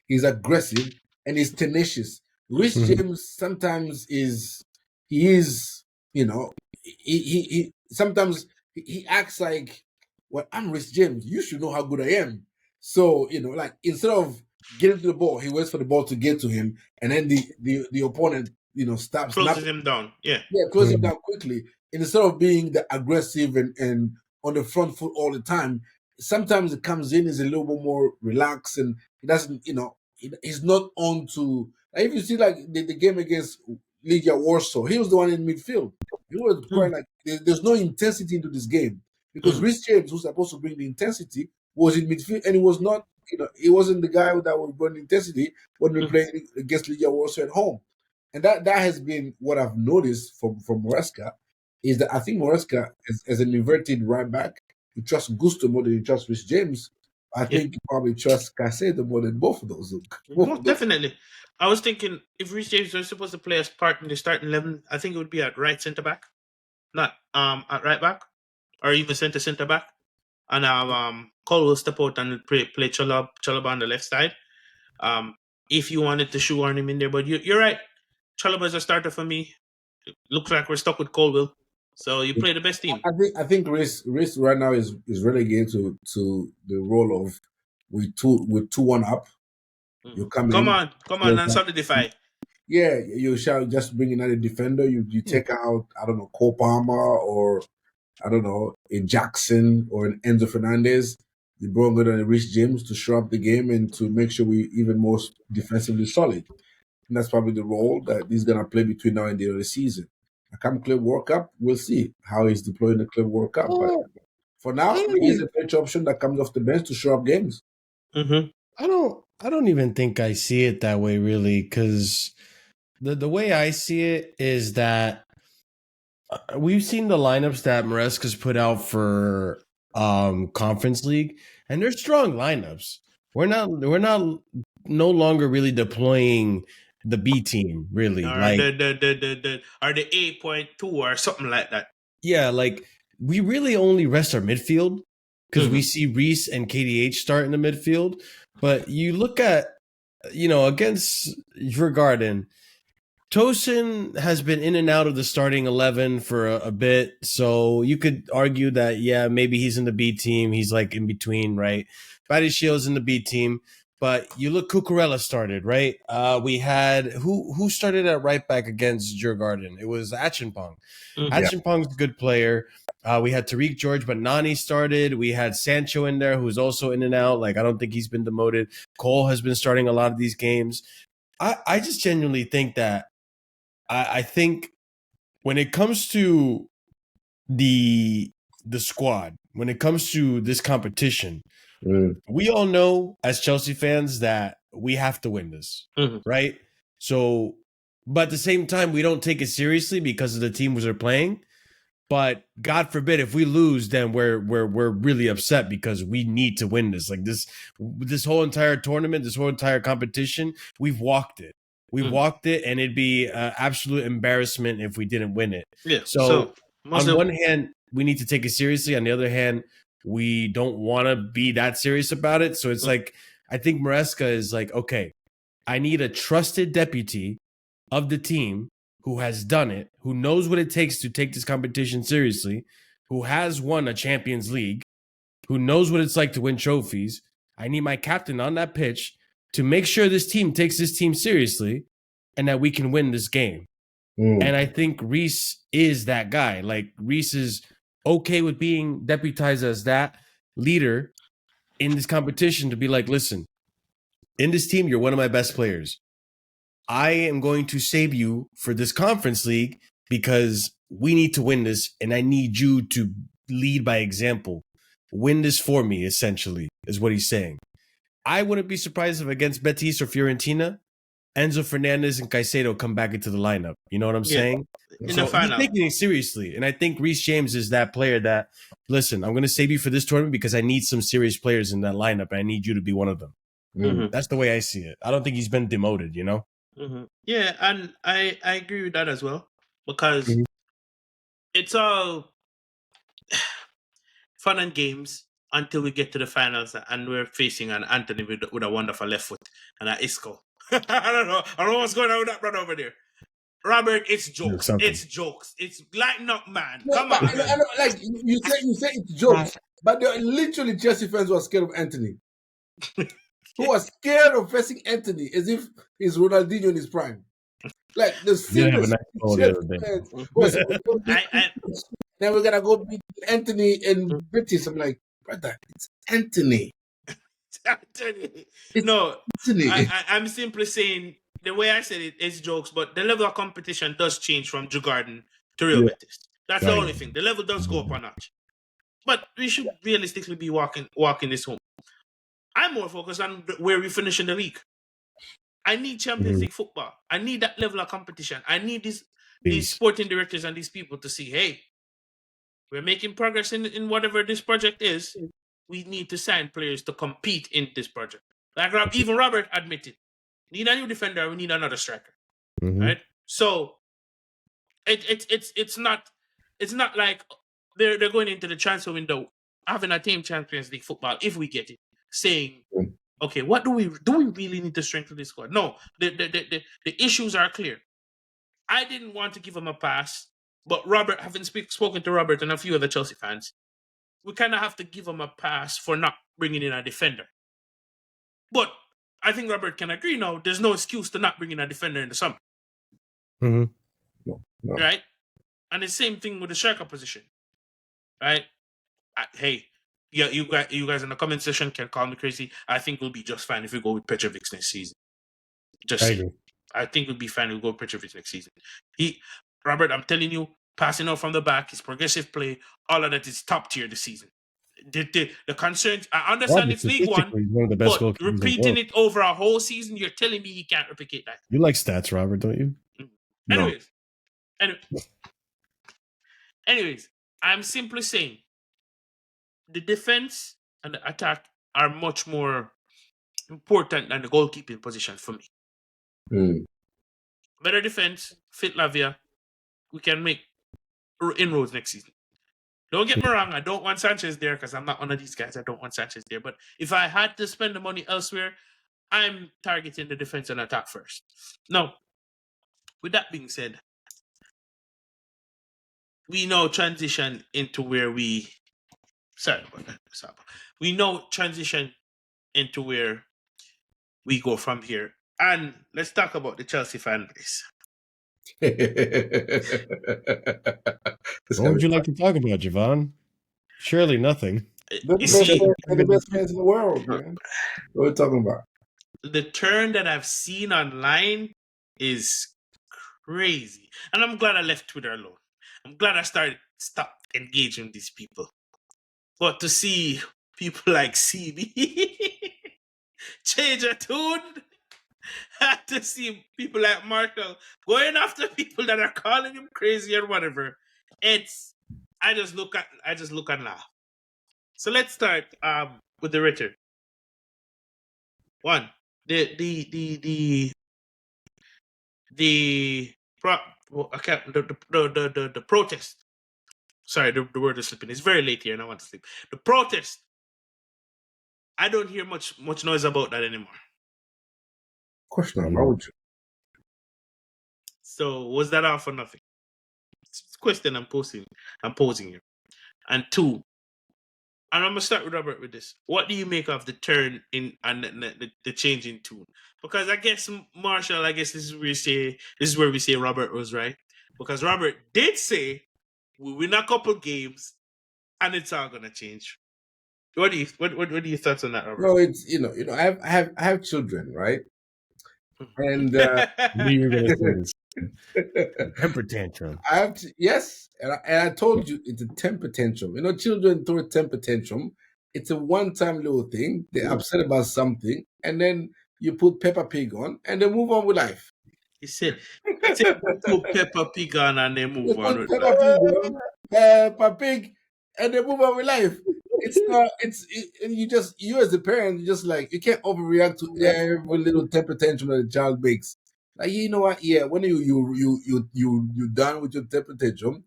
[SPEAKER 3] He's aggressive and he's tenacious. Rich
[SPEAKER 2] Mhm.
[SPEAKER 3] James sometimes he is he sometimes he acts like, well, I'm Rich James. You should know how good I am. So like instead of getting to the ball, he waits for the ball to get to him, and then the opponent stops
[SPEAKER 1] Closes
[SPEAKER 3] napping.
[SPEAKER 1] him down. Yeah.
[SPEAKER 3] Yeah, close him
[SPEAKER 2] Mhm.
[SPEAKER 3] down quickly. Instead of being the aggressive and on the front foot all the time, sometimes it comes in is a little bit more relaxed and he doesn't, he's not on to. Like if you see like the game against Legia Warsaw, he was the one in midfield. He was quite
[SPEAKER 1] Mm.
[SPEAKER 3] like there's no intensity into this game because
[SPEAKER 1] Mm.
[SPEAKER 3] Rhys James, who's supposed to bring the intensity, was in midfield and he was not. He wasn't the guy that was bringing intensity when we
[SPEAKER 1] Mm.
[SPEAKER 3] playing against Legia Warsaw at home. And that has been what I've noticed from Moresca is that I think Moresca as an inverted right back, he trusts Gusto more than he trusts Rich James. I
[SPEAKER 1] Yeah.
[SPEAKER 3] think he probably trusts Caicedo more than both of those. Both
[SPEAKER 1] Most
[SPEAKER 3] of those.
[SPEAKER 1] definitely. I was thinking if Reece James was supposed to play as part in the starting 11, I think it would be at right centre back, not at right back, or even centre back. And Cole will step out and play Chalaba on the left side. Um, if you wanted to shoehorn him in there, but you're right. Chalaba is a starter for me. Looks like we're stuck with Colwell. So you play the best team.
[SPEAKER 3] I think Riz right now is relegated to the role of with 2-1 up. You
[SPEAKER 1] Mhm.
[SPEAKER 3] come
[SPEAKER 1] Come
[SPEAKER 3] in,
[SPEAKER 1] on, come on, and solidify.
[SPEAKER 3] yeah, you shall just bring another defender. You take out I don't know Cole Palmer or I don't know, a Jackson or an Enzo Fernandez. You brought in a Rich James to show up the game and to make sure we even more defensively solid. And that's probably the role that he's gonna play between now and the end of the season. I come Club World Cup, we'll see how he's deploying the Club World Cup. But
[SPEAKER 2] Oh,
[SPEAKER 3] for
[SPEAKER 2] I
[SPEAKER 3] now,
[SPEAKER 2] don't
[SPEAKER 3] he's
[SPEAKER 2] even,
[SPEAKER 3] a bench option that comes off the bench to show up games.
[SPEAKER 1] Mm-hmm.
[SPEAKER 2] I don't even think I see it that way really, because the way I see it is that we've seen the lineups that Maresca's put out for Conference League, and they're strong lineups. We're not no longer really deploying the B team, really.
[SPEAKER 1] Or
[SPEAKER 2] Like,
[SPEAKER 1] the 8.2 or something like that.
[SPEAKER 2] yeah, like we really only rest our midfield because we
[SPEAKER 1] Mhm.
[SPEAKER 2] see Reese and KDH start in the midfield. But you look at, against Vergarden, Tosin has been in and out of the starting 11 for a bit. So you could argue that, yeah, maybe he's in the B team. He's like in between, right? Batty Shield's in the B team. But you look, Cucurella started, right? We had who started at right back against Djurgården? It was Achinpong.
[SPEAKER 1] Mhm.
[SPEAKER 2] Achinpong's a good player. We had Tariq George, but Nani started. We had Sancho in there, who's also in and out. Like, I don't think he's been demoted. Cole has been starting a lot of these games. I just genuinely think that I think when it comes to the squad, when it comes to this competition, we all know as Chelsea fans that we have to win this,
[SPEAKER 1] Mhm.
[SPEAKER 2] right? So, but at the same time, we don't take it seriously because of the teams we're playing. But God forbid if we lose, then we're really upset because we need to win this. Like this whole entire tournament, this whole entire competition, we've walked it. We've walked it, and it'd be absolute embarrassment if we didn't win it.
[SPEAKER 1] Yeah.
[SPEAKER 2] So on
[SPEAKER 1] of-
[SPEAKER 2] one hand, we need to take it seriously. On the other hand, we don't want to be that serious about it. So it's like, I think Maresca is like, okay, I need a trusted deputy of the team who has done it, who knows what it takes to take this competition seriously, who has won a Champions League, who knows what it's like to win trophies. I need my captain on that pitch to make sure this team takes this team seriously and that we can win this game. And I think Reece is that guy. Like, Reece is okay with being deputized as that leader in this competition to be like, listen, in this team, you're one of my best players. I am going to save you for this conference league because we need to win this, and I need you to lead by example. Win this for me, essentially, is what he's saying. I wouldn't be surprised if against Betis or Fiorentina, Enzo Fernandez and Caicedo come back into the lineup. You know what I'm saying?
[SPEAKER 1] In
[SPEAKER 2] So
[SPEAKER 1] the final.
[SPEAKER 2] he's taking it seriously. And I think Reece James is that player that, listen, I'm going to save you for this tournament because I need some serious players in that lineup, and I need you to be one of them.
[SPEAKER 1] Mhm.
[SPEAKER 2] That's the way I see it. I don't think he's been demoted, you know?
[SPEAKER 1] Yeah, and I agree with that as well, because
[SPEAKER 2] Mhm.
[SPEAKER 1] it's all fun and games until we get to the finals and we're facing an Anthony with a wonderful left foot and an Isco. I don't know what's going on with that brother over there. Robert, it's jokes.
[SPEAKER 2] Something.
[SPEAKER 1] It's jokes. It's lighten up, man.
[SPEAKER 3] No,
[SPEAKER 1] Come
[SPEAKER 3] but
[SPEAKER 1] on,
[SPEAKER 3] I
[SPEAKER 1] man.
[SPEAKER 3] know, like you say it's jokes, but there are literally Chelsea fans who are scared of Anthony, who are scared of facing Anthony as if he's Ronaldinho in his prime. Like the
[SPEAKER 2] Did have a
[SPEAKER 3] serious
[SPEAKER 2] nice goal the
[SPEAKER 3] Chelsea
[SPEAKER 2] other day.
[SPEAKER 3] fans who are saying, then we're gonna go beat Anthony and British. I'm like, brother, it's Anthony.
[SPEAKER 1] Anthony.
[SPEAKER 3] It's
[SPEAKER 1] No,
[SPEAKER 3] Anthony.
[SPEAKER 1] I'm simply saying the way I said it is jokes, but the level of competition does change from Djurgården to Real Betis. That's the
[SPEAKER 2] Right.
[SPEAKER 1] only thing. The level does go up a notch. But we should realistically be walking this home. I'm more focused on where we finish in the league. I need Champions League football. I need that level of competition. I need these
[SPEAKER 2] Peace.
[SPEAKER 1] sporting directors and these people to see, hey, we're making progress in whatever this project is. We need to sign players to compete in this project. Like even Robert admitted, we need a new defender. We need another striker, right? So it's not like they're going into the transfer window having a team Champions League football if we get it, saying, okay, what do we really need to strengthen this squad? No, the issues are clear. I didn't want to give him a pass, but Robert, having spoken to Robert and a few other Chelsea fans, we kind of have to give him a pass for not bringing in a defender. But I think Robert can agree now. There's no excuse to not bring in a defender in the summer, right? And the same thing with the striker position, right? Hey, yeah, you guys in the comment section can call me crazy. I think we'll be just fine if we go with Petrovic next season. Just
[SPEAKER 2] I
[SPEAKER 1] saying.
[SPEAKER 2] agree.
[SPEAKER 1] I think we'll be fine. We'll go with Petrovic next season. Robert, I'm telling you, passing out from the back, his progressive play, all of that is top tier this season. The concerns, I understand it's League One,
[SPEAKER 2] He's one of the best
[SPEAKER 1] but
[SPEAKER 2] goalkeepers in the
[SPEAKER 1] repeating
[SPEAKER 2] world.
[SPEAKER 1] it over a whole season, you're telling me he can't replicate that.
[SPEAKER 2] You like stats, Robert, don't you?
[SPEAKER 3] No.
[SPEAKER 1] Anyways, I'm simply saying the defense and the attack are much more important than the goalkeeping position for me. Better defense, fit Lavia, we can make inroads next season. Don't get me wrong, I don't want Sanchez there because I'm not one of these guys. I don't want Sanchez there. But if I had to spend the money elsewhere, I'm targeting the defense and attack first. Now, with that being said, we now transition into where we... Sorry about that. We now transition into where we go from here. And let's talk about the Chelsea fan base.
[SPEAKER 2] What would you like to talk about, Javon? Surely nothing.
[SPEAKER 3] They're
[SPEAKER 1] You
[SPEAKER 3] the best,
[SPEAKER 1] see,
[SPEAKER 3] they're the best fans in the world, man. What are we talking about?
[SPEAKER 1] the turn that I've seen online is crazy. And I'm glad I left Twitter alone. I'm glad I stopped engaging with these people. But to see people like CB change a tune, to see people like Marshall going after people that are calling him crazy or whatever, I just look and laugh. So let's start with the Ritter. One, the the protest. Sorry, the word is slipping. It's very late here and I want to sleep. The protest. I don't hear much noise about that anymore.
[SPEAKER 3] Of course not. Why would you?
[SPEAKER 1] So was that all for nothing? It's a question I'm posing here. And two, and I'm gonna start with Robert with this. What do you make of the turn in and the change in tune? Because I guess Marshall, I guess this is where we say Robert was right. Because Robert did say we win a couple games and it's all gonna change. What do you thoughts on that, Robert?
[SPEAKER 3] No, it's I have children, right? And
[SPEAKER 2] Knew you were going to say this. Temper tantrum.
[SPEAKER 3] I have to, yes, and I told you it's a temper tantrum. You know, children throw a temper tantrum. It's a one-time little thing. They're upset about something, and then you put Peppa Pig on, and they move on with life.
[SPEAKER 1] He said put Peppa Pig on and they
[SPEAKER 3] They
[SPEAKER 1] move on
[SPEAKER 3] put
[SPEAKER 1] with
[SPEAKER 3] Peppa
[SPEAKER 1] life.
[SPEAKER 3] Pig on, Peppa Pig, and they move on with life. It's not. And you as a parent, you just like you can't overreact to every little temper tantrum that a child makes. Like you know what? Yeah, when you done with your temper tantrum,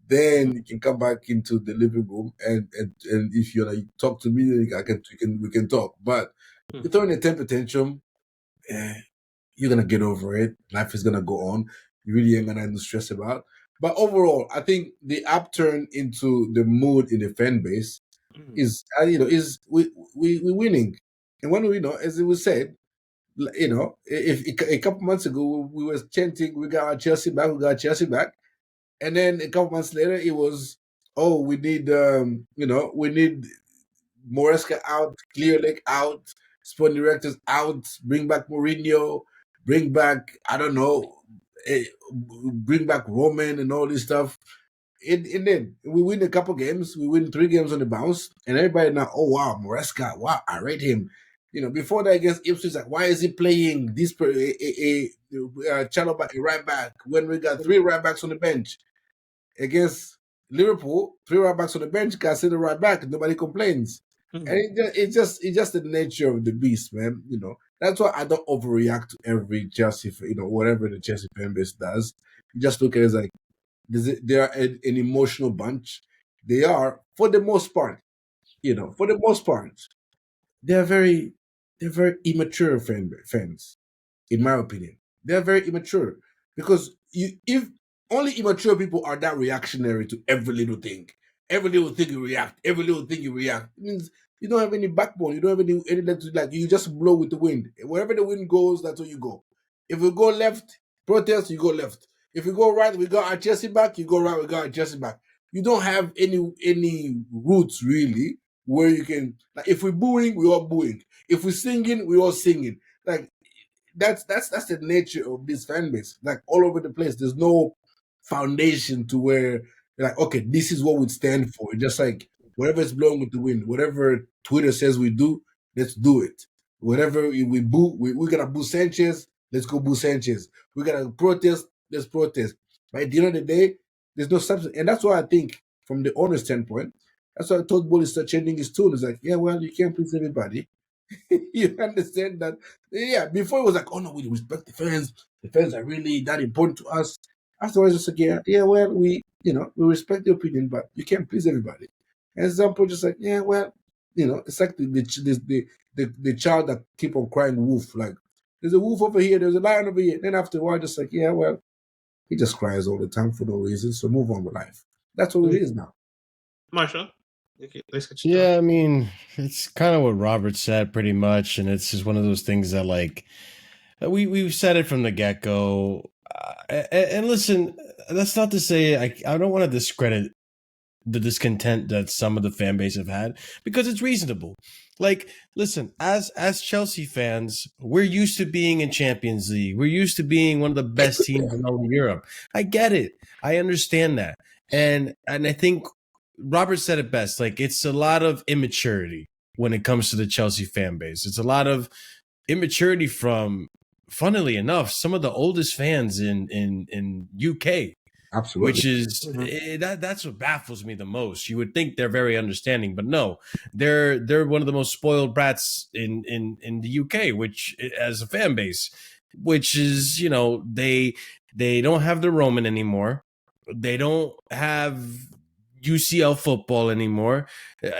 [SPEAKER 3] then you can come back into the living room and if you like talk to me, then we can talk. But you're throwing a temper tantrum, you're gonna get over it. Life is gonna go on. You really ain't gonna have to stress about. But overall, I think the upturn into the mood in the fan base is we winning, and when we as it was said, if a couple months ago we were chanting, we got our Chelsea back, and then a couple months later it was, oh, we need we need Moresca out, Clear Lake out, sport directors out, bring back Mourinho, bring back I don't know, bring back Roman and all this stuff. And then we win a couple games. We win 3 games on the bounce, and everybody now, oh wow, Moresca, wow, I rate him. Before that against Ipswich, like why is he playing this Chalobah a right back when we got 3 right backs on the bench against Liverpool? 3 right backs on the bench, can sit the right back, nobody complains. And it's just the nature of the beast, man. That's why I don't overreact to every Chelsea, whatever the Chelsea fan base does. You just look at it as like they are an emotional bunch. They are, for the most part, they're very immature fans, in my opinion. They're very immature because if only immature people are that reactionary to every little thing. Every little thing you react. Every little thing you react. It means you don't have any backbone. You don't have any like you just blow with the wind. Wherever the wind goes, that's where you go. If we go left, protest, you go left. If we go right, we got our Chelsea back. You go right, we got our Chelsea back. You don't have any roots really where you can like if we're booing, we all booing. If we're singing, we all singing. Like that's the nature of this fan base. Like all over the place. There's no foundation to where you're like, okay, this is what we stand for. Just like whatever is blowing with the wind, whatever Twitter says we do, let's do it. Whatever we boo, we're gonna boo Sanchez, let's go boo Sanchez. We're gonna protest, let's protest. But at the end of the day, there's no substance. And that's why I think from the owner's standpoint, that's why I told Bully start changing his tune. It's like, yeah, well, you can't please everybody. You understand that? Yeah, before it was like, oh no, we respect the fans. The fans are really that important to us. Afterwards, it's like, yeah, well, we respect the opinion, but you can't please everybody. And some people just like, yeah, well, it's like the child that keep on crying wolf. Like, there's a wolf over here, there's a lion over here. Then after a while, just like, yeah, well, he just cries all the time for no reason. So move on with life. That's what it is now.
[SPEAKER 1] Marshall? Okay, let's get you
[SPEAKER 2] Yeah, I mean, it's kind of what Robert said pretty much, and it's just one of those things that like we've said it from the get go. And listen, that's not to say I don't want to discredit the discontent that some of the fan base have had because it's reasonable. Like, listen, as Chelsea fans, we're used to being in Champions League. We're used to being one of the best teams in all of Europe. I get it. I understand that. And I think Robert said it best. Like, it's a lot of immaturity when it comes to the Chelsea fan base. It's a lot of immaturity from, funnily enough, some of the oldest fans in UK,
[SPEAKER 3] Absolutely.
[SPEAKER 2] which is that's what baffles me the most. You would think they're very understanding, but no, they're one of the most spoiled brats in the UK, which as a fan base, which is they don't have the Roman anymore, they don't have UCL football anymore.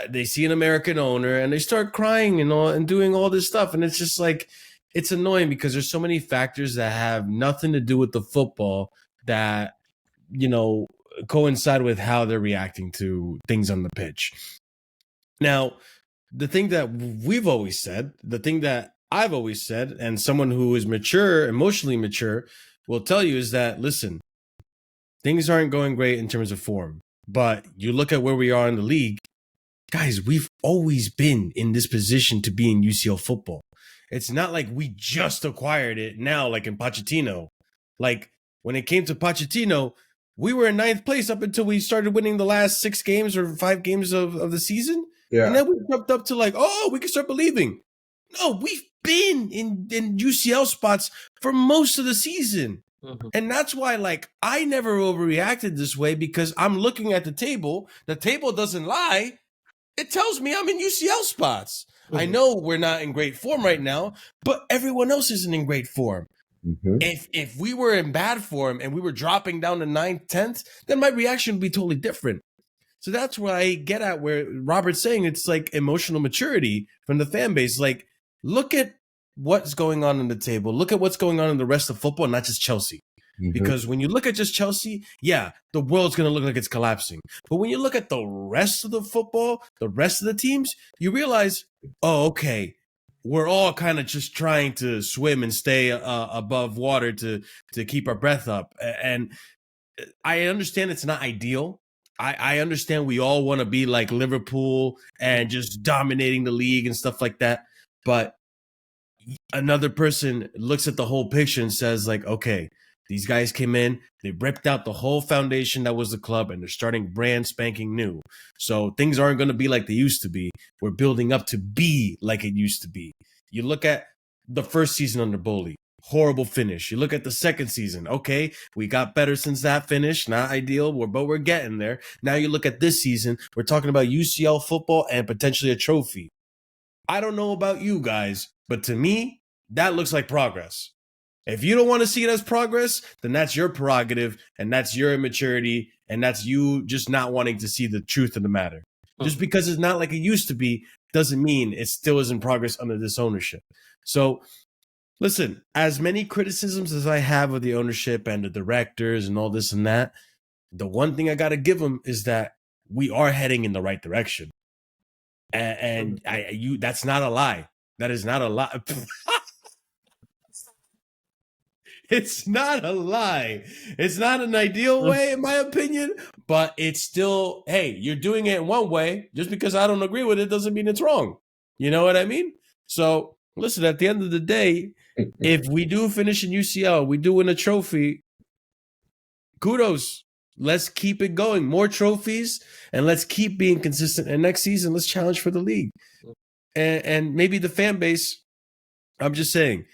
[SPEAKER 2] They see an American owner and they start crying and doing all this stuff, and it's just like it's annoying because there's so many factors that have nothing to do with the football that coincide with how they're reacting to things on the pitch. Now, the thing that we've always said, the thing that I've always said, and someone who is mature, emotionally mature, will tell you is that, listen, things aren't going great in terms of form, but you look at where we are in the league, guys, we've always been in this position to be in UCL football. It's not like we just acquired it now, like in Pochettino. Like, when it came to Pochettino, we were in 9th place up until we started winning the last 6 games or 5 games of the season.
[SPEAKER 3] Yeah.
[SPEAKER 2] And then we jumped up to like, oh, we can start believing. No, we've been in UCL spots for most of the season.
[SPEAKER 1] Mhm.
[SPEAKER 2] And that's why, like, I never overreacted this way because I'm looking at the table. The table doesn't lie. It tells me I'm in UCL spots. I know we're not in great form right now, but everyone else isn't in great form.
[SPEAKER 3] Mhm.
[SPEAKER 2] If we were in bad form and we were dropping down to 9th, 10th, then my reaction would be totally different. So that's where I get at where Robert's saying it's like emotional maturity from the fan base. Like, look at what's going on the table. Look at what's going on in the rest of football, not just Chelsea.
[SPEAKER 3] Mhm.
[SPEAKER 2] Because when you look at just Chelsea, yeah, the world's going to look like it's collapsing. But when you look at the rest of the football, the rest of the teams, you realize, oh, okay, we're all kind of just trying to swim and stay above water to keep our breath up. And I understand it's not ideal. I understand we all want to be like Liverpool and just dominating the league and stuff like that. But another person looks at the whole picture and says, like, okay, these guys came in, they ripped out the whole foundation that was the club, and they're starting brand spanking new. So things aren't going to be like they used to be. We're building up to be like it used to be. You look at the first season under Bowley, horrible finish. You look at the second season, okay, we got better since that finish, not ideal, but we're getting there. Now you look at this season, we're talking about UCL football and potentially a trophy. I don't know about you guys, but to me, that looks like progress. If you don't want to see it as progress, then that's your prerogative and that's your immaturity and that's you just not wanting to see the truth of the matter. Just because it's not like it used to be doesn't mean it still isn't progress under this ownership. So, listen, as many criticisms as I have of the ownership and the directors and all this and that, the one thing I got to give them is that we are heading in the right direction. And that's not a lie. That is not a lie. It's not a lie. It's not an ideal way, in my opinion, but it's still, hey, you're doing it in one way. Just because I don't agree with it doesn't mean it's wrong. You know what I mean? So, listen, at the end of the day, if we do finish in UCL, we do win a trophy, kudos. Let's keep it going. More trophies, and let's keep being consistent. And next season, let's challenge for the league. And maybe the fan base, I'm just saying,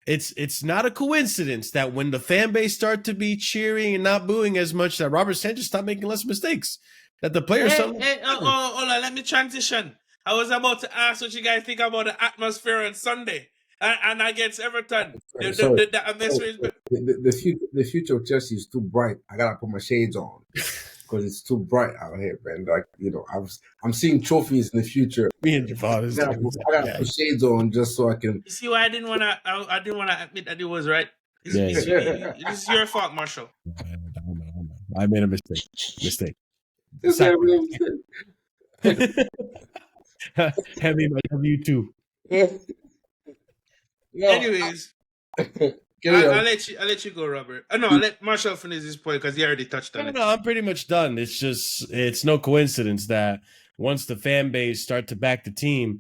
[SPEAKER 2] it's not a coincidence that when the fan base start to be cheering and not booing as much, that Robert Sanchez stop making less mistakes. That the players.
[SPEAKER 1] Hold on, let me transition. I was about to ask what you guys think about the atmosphere on Sunday, and against Everton. The atmosphere is.
[SPEAKER 3] The future of Chelsea is too bright. I gotta put my shades on because it's too bright out here, man. Like I'm seeing trophies in the future.
[SPEAKER 2] Me and Javon
[SPEAKER 3] I gotta put shades on just so I can.
[SPEAKER 1] You see why I didn't wanna admit that it was right. This is your fault, Marshall.
[SPEAKER 2] I made a mistake. Heavy, I love you too.
[SPEAKER 3] No,
[SPEAKER 1] Anyways,
[SPEAKER 3] carry
[SPEAKER 1] I'll
[SPEAKER 3] on.
[SPEAKER 1] let you go, Robert. No, I'll let Marshall finish his point because he already touched on
[SPEAKER 2] No,
[SPEAKER 1] it.
[SPEAKER 2] no, I'm pretty much done. It's no coincidence that once the fan base start to back the team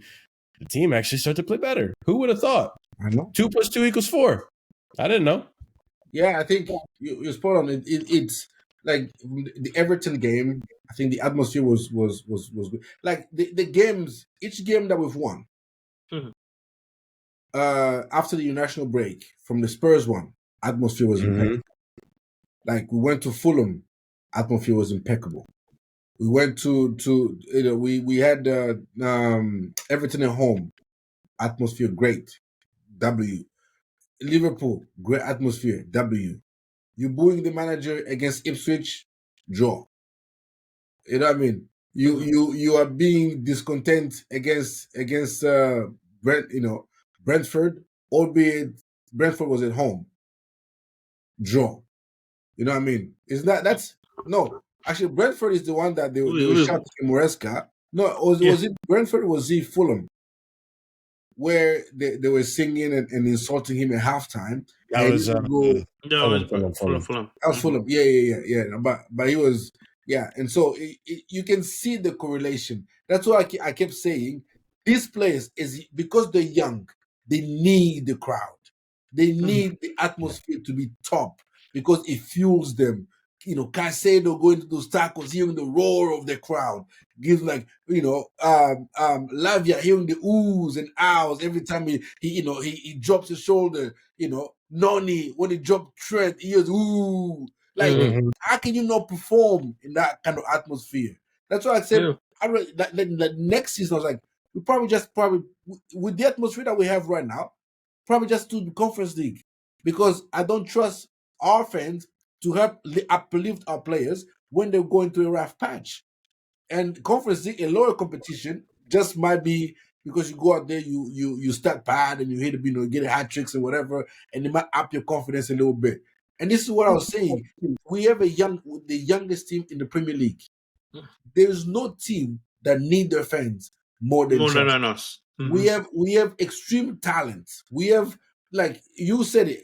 [SPEAKER 2] actually start to play better. Who would have thought?
[SPEAKER 3] I know.
[SPEAKER 2] 2 + 2 = 4. I didn't know.
[SPEAKER 3] Yeah, I think you're spot on. It's like the Everton game. I think the atmosphere was good. Like the games, each game that we've won
[SPEAKER 1] Mhm.
[SPEAKER 3] after the international break from the Spurs one, atmosphere was impeccable. Like we went to Fulham, atmosphere was impeccable. We went to we had Everton at home, atmosphere great, W. Liverpool, great atmosphere, W. You booing the manager against Ipswich, draw. You know what I mean? You are being discontent against Brentford, albeit Brentford was at home, draw. You know what I mean? Is that's no. Actually, Brentford is the one that they were shouting Moresca. No, was it Brentford or was it Fulham? Where they were singing and insulting him at halftime.
[SPEAKER 2] That
[SPEAKER 3] And he
[SPEAKER 2] was
[SPEAKER 3] didn't go.
[SPEAKER 1] No, it was
[SPEAKER 2] Fulham.
[SPEAKER 1] Fulham.
[SPEAKER 3] That was Fulham. Yeah. But he was and so you can see the correlation. That's why I kept saying these players is because they're young. They need the crowd. They need the atmosphere to be top because it fuels them. Caicedo going to those tackles, hearing the roar of the crowd, gives Lavia hearing the oohs and ahs every time he drops his shoulder. Noni when he dropped Trent, he was ooh. Like,
[SPEAKER 2] Mhm.
[SPEAKER 3] how can you not perform in that kind of atmosphere? That's why I said
[SPEAKER 1] Yeah.
[SPEAKER 3] that next season I was like, we probably with the atmosphere that we have right now, probably just do the conference league because I don't trust our fans to help uplift our players when they're going through a rough patch. And conference league, a lower competition, just might be because you go out there, you start bad and you hit get a hat tricks and whatever, and it might up your confidence a little bit. And this is what I was saying. We have the youngest team in the Premier League. There is no team that need their fans more than
[SPEAKER 1] More
[SPEAKER 3] Chelsea.
[SPEAKER 1] than us.
[SPEAKER 3] We have extreme talent. We have, like you said it,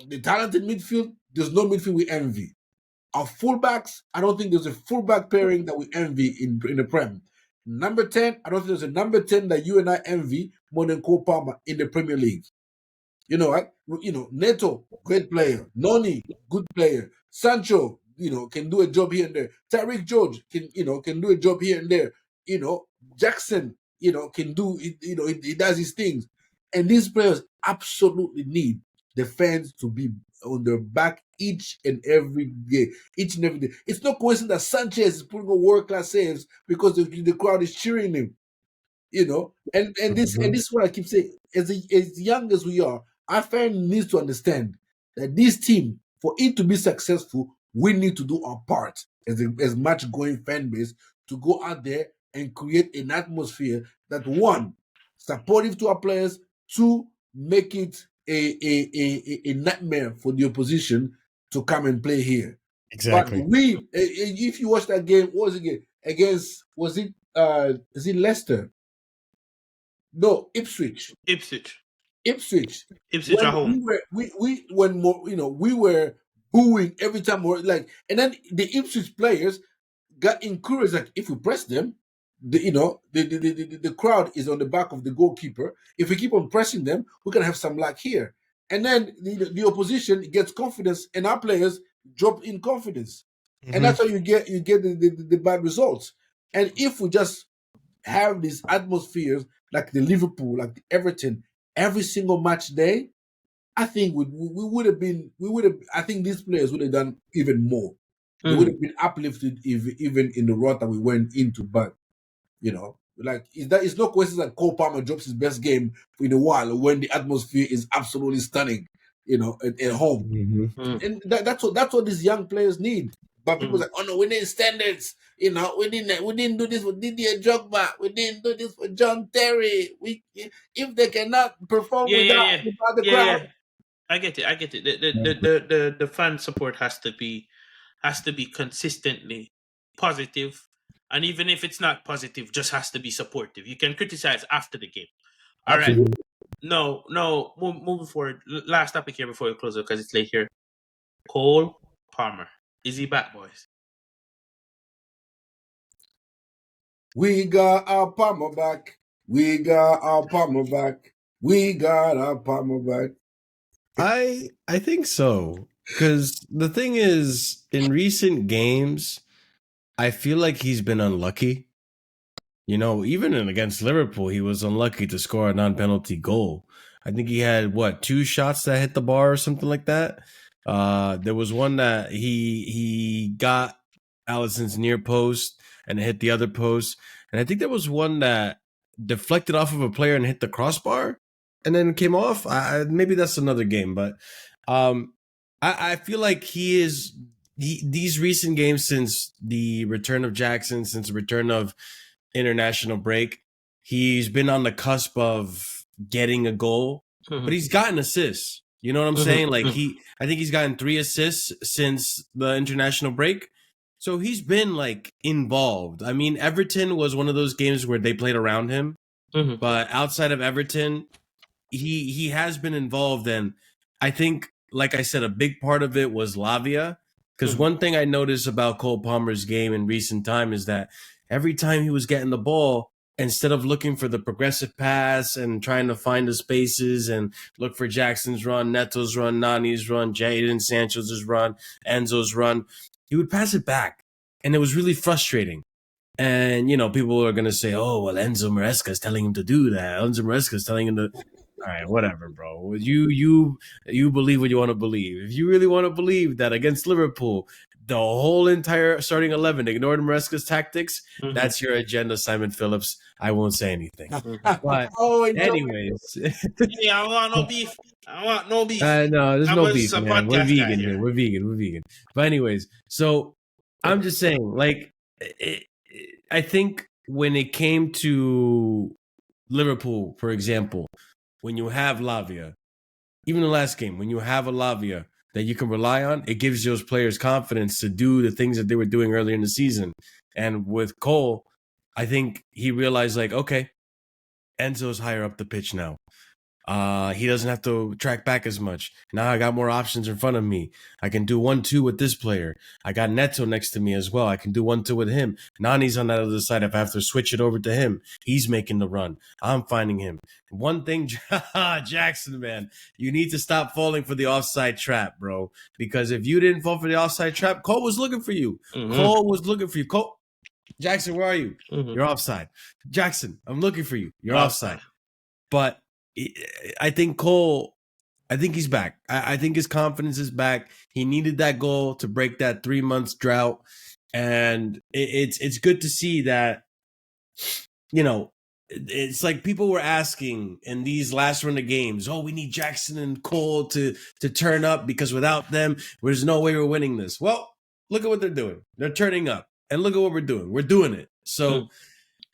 [SPEAKER 3] the talented midfield. There's no midfield we envy. Our fullbacks, I don't think there's a fullback pairing that we envy in the Prem. Number 10, I don't think there's a number 10 that you and I envy more than Cole Palmer in the Premier League. Neto, great player. Noni, good player. Sancho, can do a job here and there. Tariq George can do a job here and there. Jackson, can do it, he does his things. And these players absolutely need the fans to be on their back each and every day. Each and every day. It's no coincidence that Sanchez is putting on world-class saves because the crowd is cheering him. And this is what I keep saying. As young as we are, our fan needs to understand that this team, for it to be successful, we need to do our part as much going fan base to go out there and create an atmosphere that one, supportive to our players, two, make it a nightmare for the opposition to come and play here.
[SPEAKER 2] Exactly.
[SPEAKER 3] But if you watch that game, what was it against? Is it Leicester? No, Ipswich.
[SPEAKER 1] Ipswich.
[SPEAKER 3] Ipswich.
[SPEAKER 1] Ipswich
[SPEAKER 3] When
[SPEAKER 1] at home.
[SPEAKER 3] we were booing every time and then the Ipswich players got encouraged, like if we press them, the crowd is on the back of the goalkeeper. If we keep on pressing them, we can have some luck here. And then the opposition gets confidence, and our players drop in confidence, and that's how you get the bad results. And if we just have these atmospheres like the Liverpool, like the Everton, every single match day, I think we would have been I think these players would have done even more. They would have been uplifted even in the rut that we went into. But it's no coincidence that Cole Palmer drops his best game in a while when the atmosphere is absolutely stunning, at home. And that's what these young players need. But people say, "Oh no, we need standards. We didn't do this for Didier Drogba. We didn't do this for John Terry. If they cannot perform without the
[SPEAKER 1] Yeah,
[SPEAKER 3] crowd."
[SPEAKER 1] yeah. I get it. The fan support has to be consistently positive And even if it's not positive, just has to be supportive. You can criticize after the game. All right.
[SPEAKER 3] Absolutely.
[SPEAKER 1] No, moving forward. Last topic here before we close it because it's late here. Cole Palmer. Is he back, boys?
[SPEAKER 3] We got our Palmer back. We got our Palmer back. We got our Palmer back.
[SPEAKER 2] I think so. Because the thing is, in recent games, I feel like he's been unlucky. You know, even against Liverpool, he was unlucky to score a non-penalty goal. I think he had two shots that hit the bar or something like that. There was one that he got Allison's near post and it hit the other post, and I think there was one that deflected off of a player and hit the crossbar and then came off. Maybe that's another game, but I feel like he is these recent games since the return of Jackson, since the return of international break, he's been on the cusp of getting a goal, but he's gotten assists. You know what I'm saying? Like I think he's gotten 3 assists since the international break. So he's been like involved. I mean, Everton was one of those games where they played around him, but outside of Everton, he has been involved. And I think, like I said, a big part of it was Lavia. Because one thing I noticed about Cole Palmer's game in recent time is that every time he was getting the ball, instead of looking for the progressive pass and trying to find the spaces and look for Jackson's run, Neto's run, Nani's run, Jadon Sancho's run, Enzo's run, he would pass it back. And it was really frustrating. And, you know, people are going to say, oh, well, Enzo Maresca is telling him to do that. Enzo Maresca is telling him to... All right, whatever, bro. You believe what you want to believe. If you really want to believe that against Liverpool, the whole entire starting 11 ignored Maresca's tactics, that's your agenda, Simon Phillips. I won't say anything. But anyways.
[SPEAKER 1] Yeah, I want no beef.
[SPEAKER 2] No, there's no beef,
[SPEAKER 1] a
[SPEAKER 2] man. We're
[SPEAKER 1] podcast guy
[SPEAKER 2] vegan here. We're vegan. But anyways, so I'm just saying, like, I think when it came to Liverpool, for example, when you have Lavia, even the last game, when you have a Lavia that you can rely on, it gives those players confidence to do the things that they were doing earlier in the season. And with Cole, I think he realized, like, okay, Enzo's higher up the pitch now. He doesn't have to track back as much. Now I got more options in front of me. I can do 1-2 with this player. I got Neto next to me as well. I can do 1-2 with him. Nani's on that other side if I have to switch it over to him. He's making the run. I'm finding him. One thing, Jackson, man, you need to stop falling for the offside trap, bro. Because if you didn't fall for the offside trap, Cole was looking for you. Cole was looking for you. Cole, Jackson, where are you? You're offside. Jackson, I'm looking for you. You're offside. But I think Cole, I think he's back. I think his confidence is back. He needed that goal to break that 3 months drought. And it's good to see that, you know, it's like people were asking in these last run of games, oh, we need Jackson and Cole to turn up because without them, there's no way we're winning this. Well, look at what they're doing. They're turning up. And look at what we're doing. We're doing it. So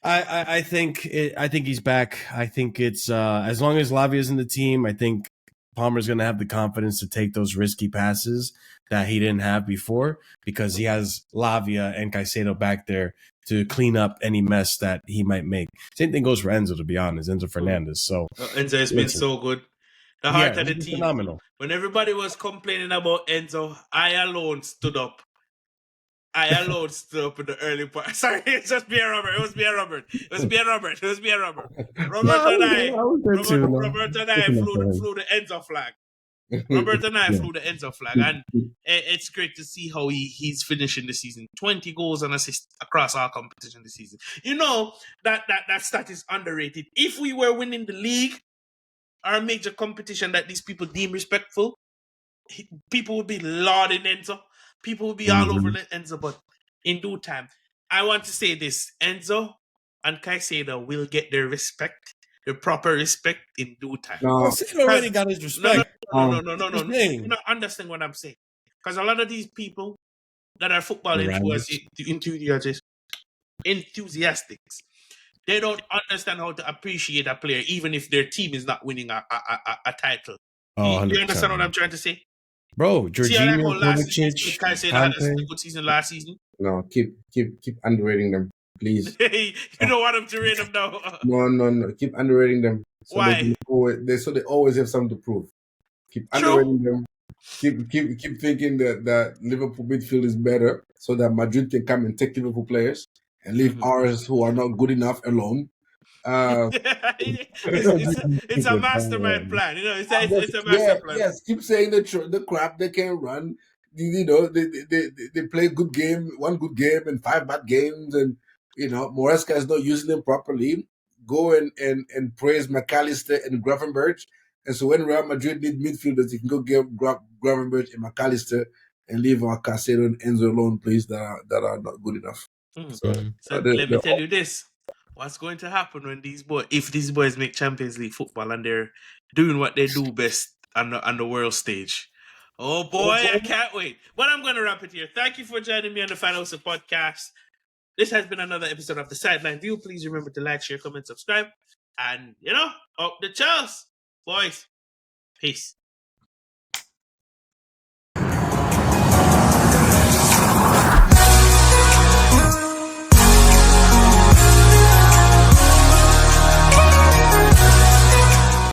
[SPEAKER 2] I think he's back. I think it's as long as Lavia's in the team, I think Palmer's going to have the confidence to take those risky passes that he didn't have before because he has Lavia and Caicedo back there to clean up any mess that he might make. Same thing goes for Enzo, to be honest, Enzo Fernandez. So
[SPEAKER 1] Enzo has been so good. The heart of the team.
[SPEAKER 2] Phenomenal.
[SPEAKER 1] When everybody was complaining about Enzo, I alone stood up. In the early part. Sorry, it's just me and Robert. It was me and Robert. Robert and I flew the Enzo flag. And it's great to see how he's finishing the season. 20 goals and assists across our competition this season. You know, that stat is underrated. If we were winning the league or a major competition that these people deem respectful, people would be lauding Enzo. People will be all over Enzo, but in due time, I want to say this. Enzo and Caicedo will get their respect, the proper respect in due time.
[SPEAKER 3] No,
[SPEAKER 2] Caicedo already got his respect.
[SPEAKER 1] No. You not understand what I'm saying. Because a lot of these people that are football enthusiastics, they don't understand how to appreciate a player, even if their team is not winning a title.
[SPEAKER 2] Oh,
[SPEAKER 1] you understand what I'm trying to say?
[SPEAKER 2] Bro, Jorginho,
[SPEAKER 1] Kovacic, had a good season last season.
[SPEAKER 3] No, keep underrating them. Please.
[SPEAKER 1] You don't want them to rate them down.
[SPEAKER 3] No. Keep underrating them. So
[SPEAKER 1] Why?
[SPEAKER 3] they always have something to prove. Keep
[SPEAKER 1] True.
[SPEAKER 3] underrating them. Keep thinking that Liverpool midfield is better, so that Madrid can come and take Liverpool players and leave ours who are not good enough alone.
[SPEAKER 1] It's a mastermind plan. You know, it's a master plan.
[SPEAKER 3] Yes. Keep saying the crap they can run. You know, they play good game, one good game and 5 bad games, and you know, Moresca is not using them properly. Go and praise McAllister and Gravenberch. And so when Real Madrid need midfielders, you can go get Gravenberch and McAllister and leave our Casero and Enzo alone, please, that are not good enough. So,
[SPEAKER 1] So let me tell you this. What's going to happen when if these boys make Champions League football and they're doing what they do best on the world stage? Oh boy, I can't wait. But I'm going to wrap it here. Thank you for joining me on the Fan House podcast. This has been another episode of the Sideline View. Please remember to like, share, comment, subscribe. And, up the Charles. Boys, peace.